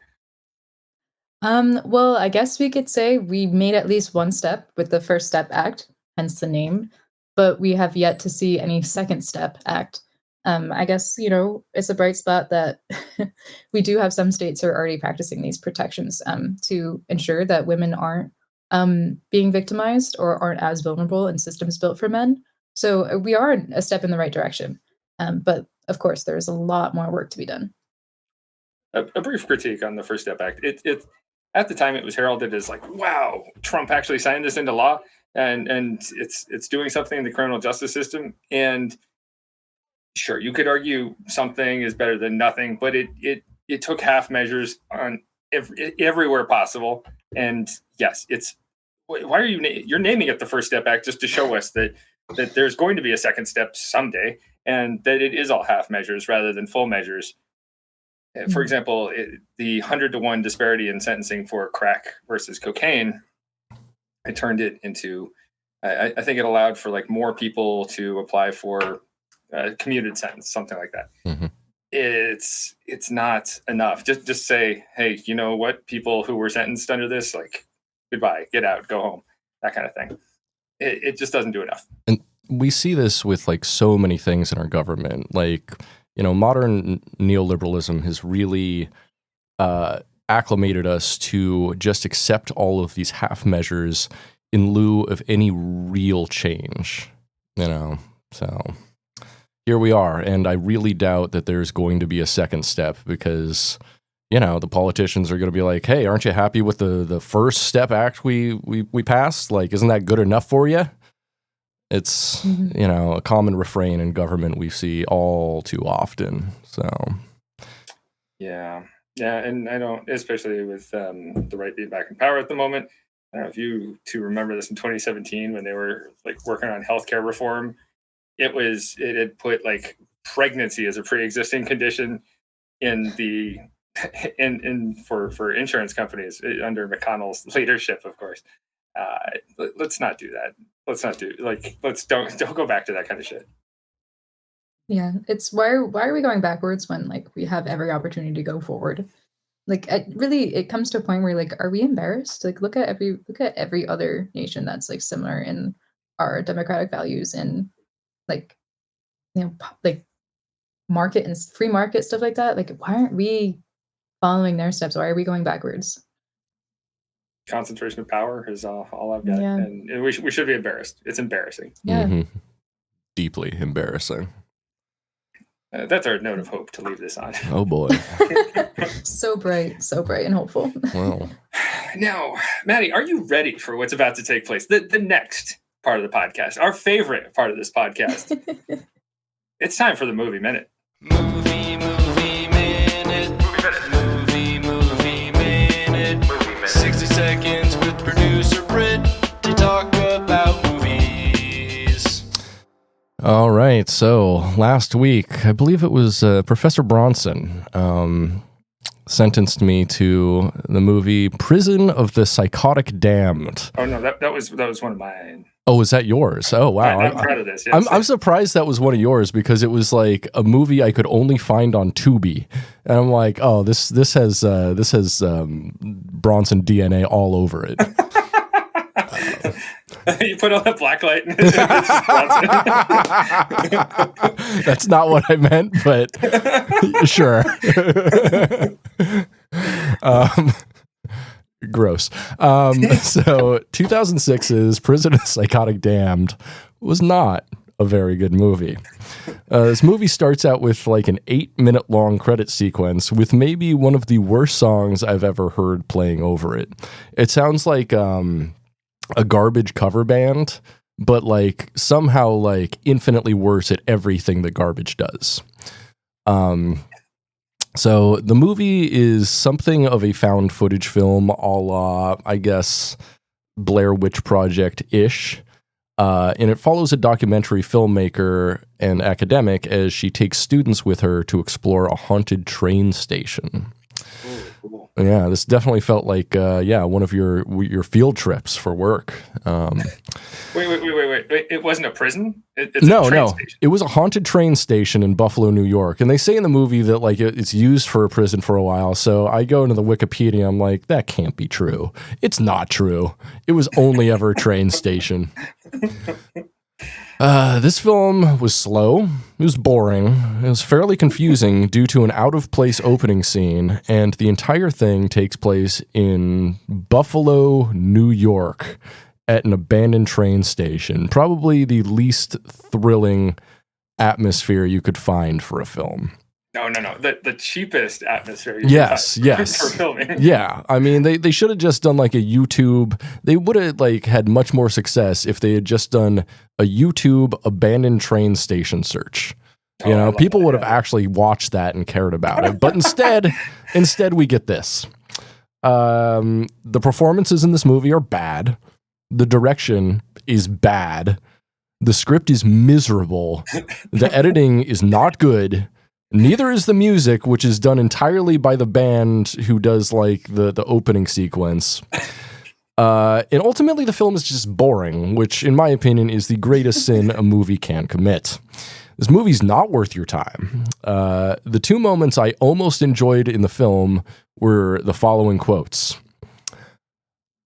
Well, I guess we could say we made at least one step with the First Step Act, hence the name, but we have yet to see any Second Step Act. I guess, it's a bright spot that we do have some states who are already practicing these protections to ensure that women aren't being victimized or aren't as vulnerable in systems built for men. So we are a step in the right direction. But of course, there's a lot more work to be done. A brief critique on the First Step Act. It at the time it was heralded as like, wow, Trump actually signed this into law, and it's doing something in the criminal justice system. And sure, you could argue something is better than nothing, but it took half measures on everywhere possible. And yes, why are you're naming it the First Step Act just to show us that there's going to be a second step someday, and that it is all half measures rather than full measures. For example, the 100-to-1 disparity in sentencing for crack versus cocaine, I turned it into, I think it allowed for like more people to apply for a commuted sentence, something like that. Mm-hmm. It's not enough. Just say, hey, you know what? People who were sentenced under this, like, goodbye, get out, go home, that kind of thing. It just doesn't do enough. And we see this with like so many things in our government. Like, modern neoliberalism has really acclimated us to just accept all of these half measures in lieu of any real change, So here we are, and I really doubt that there's going to be a second step because, the politicians are going to be like, hey, aren't you happy with the First Step Act we passed? Like, isn't that good enough for you? It's, a common refrain in government we see all too often. So, yeah, and I don't, especially with the right being back in power at the moment. I don't know if you two remember this in 2017 when they were like working on healthcare reform. It had put like pregnancy as a pre-existing condition in the for insurance companies under McConnell's leadership, of course. Let's not do that. Don't go back to that kind of shit. Yeah, it's why are we going backwards when like we have every opportunity to go forward? Like it comes to a point where like, are we embarrassed? Like look at every other nation that's like similar in our democratic values and like like market and free market stuff like that. Like why aren't we following their steps? Why are we going backwards? Concentration of power is all I've got, and we should be embarrassed. It's embarrassing. Yeah, deeply embarrassing. That's our note of hope to leave this on. Oh boy, so bright and hopeful. Well, now, Maddie, are you ready for what's about to take place? The next part of the podcast, our favorite part of this podcast. It's time for the movie minute. Movie minute. Movie minute. 60 seconds with producer Brit to talk about movies. All right. So last week, I believe it was Professor Bronson sentenced me to the movie Prison of the Psychotic Damned. Oh no, that was one of mine. Oh, was that yours? Oh, wow. I'm proud of this. Yes. I'm surprised that was one of yours because it was like a movie I could only find on Tubi, and I'm like, oh, this has Bronson DNA all over it. You put on that black light. That's not what I meant, but sure. Gross. So 2006's Prison of the Psychotic Damned was not a very good movie. This movie starts out with like an 8-minute long credit sequence with maybe one of the worst songs I've ever heard playing over it. It sounds like a garbage cover band, but like somehow like infinitely worse at everything that garbage does. So the movie is something of a found footage film, a la, I guess, Blair Witch Project-ish. And it follows a documentary filmmaker and academic as she takes students with her to explore a haunted train station. Ooh, cool. Yeah, this definitely felt like, one of your field trips for work. Wait. It wasn't a prison? It's No. a train station. It was a haunted train station in Buffalo, New York. And they say in the movie that like it's used for a prison for a while. So I go into the Wikipedia. I'm like, that can't be true. It's not true. It was only ever a train station. This film was slow. It was boring. It was fairly confusing due to an out-of-place opening scene, and the entire thing takes place in Buffalo, New York, at an abandoned train station. Probably the least thrilling atmosphere you could find for a film. No. The cheapest atmosphere. Yes. For filming. Yeah. I mean, they should have just done like a YouTube. They would have like had much more success if they had just done a YouTube abandoned train station search. You know, people would have actually watched that and cared about it. But instead we get this. The performances in this movie are bad. The direction is bad. The script is miserable. The editing is not good. Neither is the music, which is done entirely by the band who does like the opening sequence. And ultimately the film is just boring, which in my opinion is the greatest sin a movie can commit. This movie's not worth your time. The two moments I almost enjoyed in the film were the following quotes.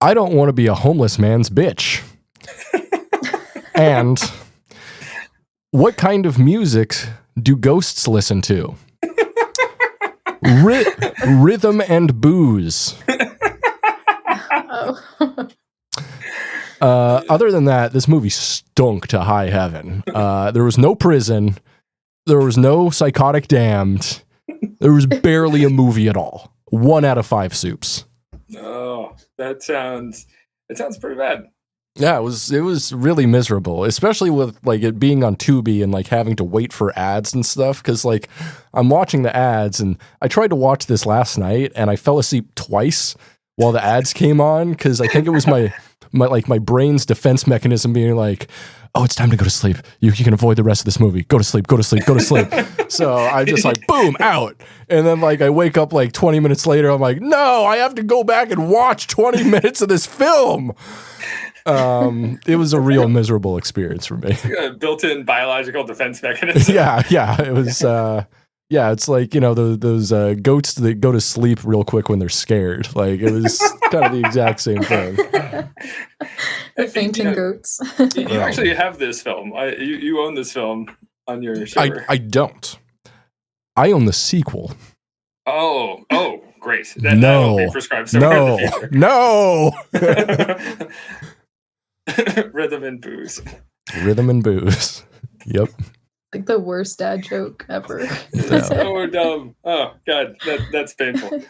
I don't want to be a homeless man's bitch. And what kind of music do ghosts listen to? Rhythm and booze. Other than that, this movie stunk to high heaven. There was no prison. There was no Psychotic Damned. There was barely a movie at all. 1 out of 5 soups. Oh, it sounds pretty bad. Yeah, it was really miserable, especially with like it being on Tubi and like having to wait for ads and stuff. Because like I'm watching the ads, and I tried to watch this last night, and I fell asleep twice while the ads came on because I think it was my brain's defense mechanism being like, oh, it's time to go to sleep. You can avoid the rest of this movie. Go to sleep. So I just like boom out, and then like I wake up like 20 minutes later. I'm like, no, I have to go back and watch 20 minutes of this film. It was a real miserable experience for me. Built-in biological defense mechanism. Yeah. It was, it's like, you know, those goats that go to sleep real quick when they're scared. Like, it was kind of the exact same thing. The fainting goats. You actually have this film. You own this film on your server. I don't. I own the sequel. Oh, great. That'll be prescribed somewhere in the future. No. Rhythm and booze. Yep. Like the worst dad joke ever. So dumb. Oh God, that's painful.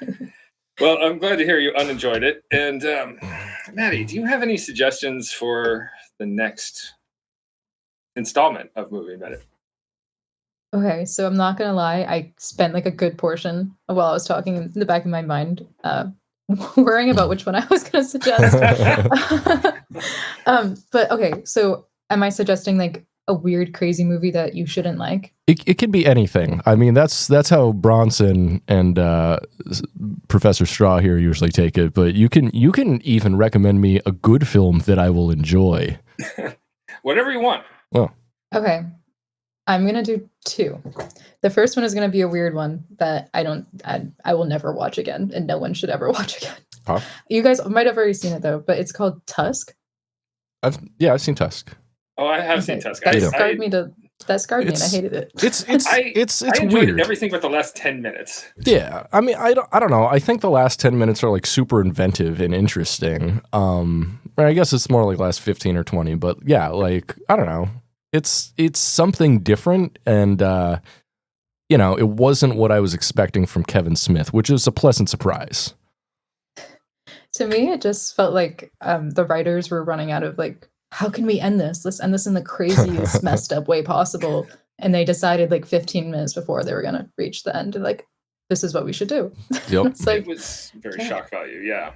Well, I'm glad to hear you unenjoyed it. And Maddie, do you have any suggestions for the next installment of Movie Minute? Okay, so I'm not gonna lie, I spent like a good portion of while I was talking in the back of my mind worrying about which one I was gonna suggest. But okay, so am I suggesting like a weird, crazy movie that you shouldn't like? It could be anything. I mean, that's how Bronson and Professor Straw here usually take it. But you can even recommend me a good film that I will enjoy. Whatever you want. Well, okay. I'm gonna do 2. The first one is gonna be a weird one that I will never watch again, and no one should ever watch again. Huh? You guys might have already seen it though, but it's called Tusk. I've seen Tusk. Oh, I have seen Tusk. That scarred me to That scarred me, and I hated it. It's I enjoyed weird. everything but the last 10 minutes. Yeah, I mean, I don't know. I think the last 10 minutes are like super inventive and interesting. I guess it's more like last 15 or 20, but yeah, like I don't know. It's something different, and you know, it wasn't what I was expecting from Kevin Smith, which is a pleasant surprise. To me, it just felt like the writers were running out of like, how can we end this? Let's end this in the craziest, messed up way possible. And they decided like 15 minutes before they were going to reach the end, like, this is what we should do. Yep. It's like, It was very shock value, yeah.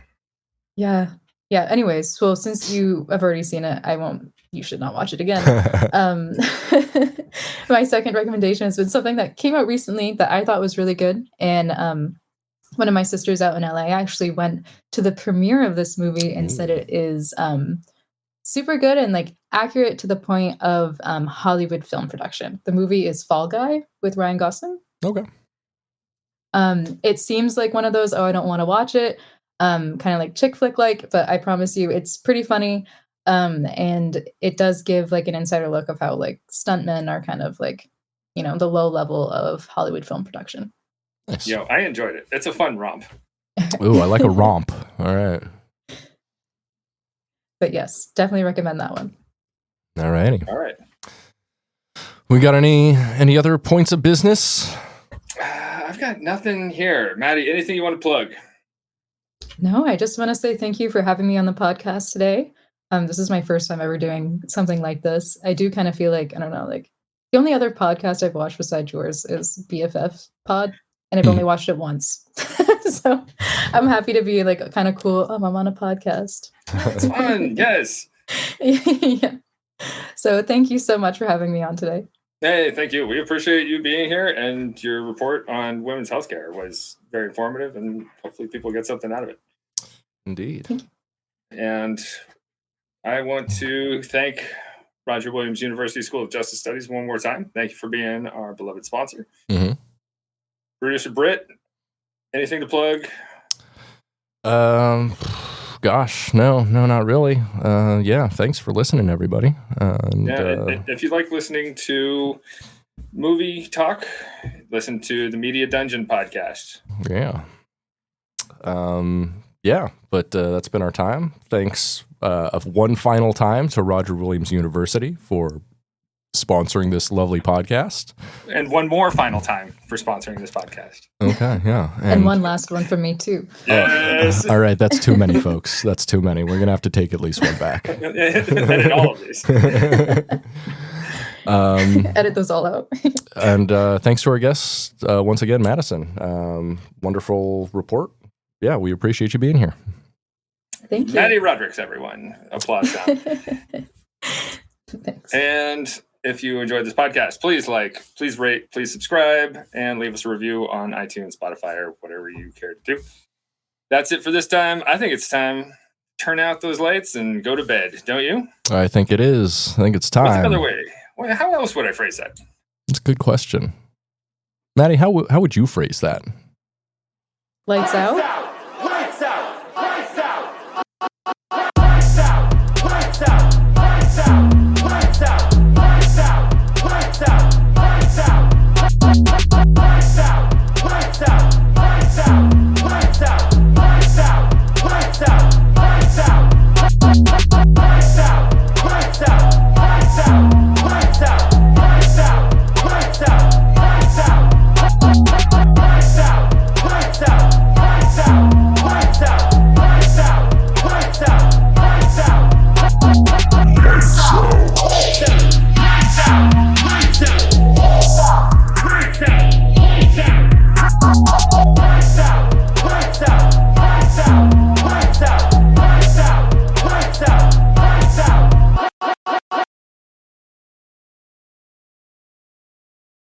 Yeah. Anyways, well, since you have already seen it, you should not watch it again. My second recommendation has been something that came out recently that I thought was really good. And one of my sisters out in LA actually went to the premiere of this movie and said it is super good and like accurate to the point of Hollywood film production. The movie is Fall Guy with Ryan Gosling. Okay. It seems like one of those, I don't want to watch it, kind of like chick flick like, but I promise you it's pretty funny. And it does give like an insider look of how like stuntmen are kind of like, you know, the low level of Hollywood film production. Nice. Yo, I enjoyed it. It's a fun romp. Ooh, I like a romp. All right. But yes, definitely recommend that one. All righty. All right. We got any other points of business? I've got nothing here. Maddie, anything you want to plug? No, I just want to say thank you for having me on the podcast today. This is my first time ever doing something like this. I do kind of feel like, I don't know, like the only other podcast I've watched besides yours is BFF Pod, and I've only watched it once. So I'm happy to be like kind of cool. I'm on a podcast. It's fun. Yes. Yeah. So thank you so much for having me on today. Hey, thank you. We appreciate you being here, and your report on women's healthcare was very informative, and hopefully people get something out of it. Indeed. And I want to thank Roger Williams University School of Justice Studies one more time. Thank you for being our beloved sponsor. Mm-hmm. Producer Brit, anything to plug? Gosh, no, not really. Yeah, thanks for listening, everybody. And, if you like listening to movie talk, listen to the Media Dungeon podcast. Yeah. Yeah, but that's been our time. Thanks of one final time to Roger Williams University for sponsoring this lovely podcast. And one more final time for sponsoring this podcast. Okay, yeah. And one last one from me, too. Yes. All right, that's too many, folks. That's too many. We're going to have to take at least one back. Edit all of these. Edit those all out. And thanks to our guests, once again, Madison. Wonderful report. Yeah, we appreciate you being here. Thank you. Madison Rodriques, everyone. Applause down. Thanks. And if you enjoyed this podcast, please rate, please subscribe, and leave us a review on iTunes, Spotify, or whatever you care to do. That's it for this time. I think it's time to turn out those lights and go to bed, don't you? I think it is. I think it's time. What's another way? How else would I phrase that? That's a good question. Maddie, how would you phrase that? Lights out.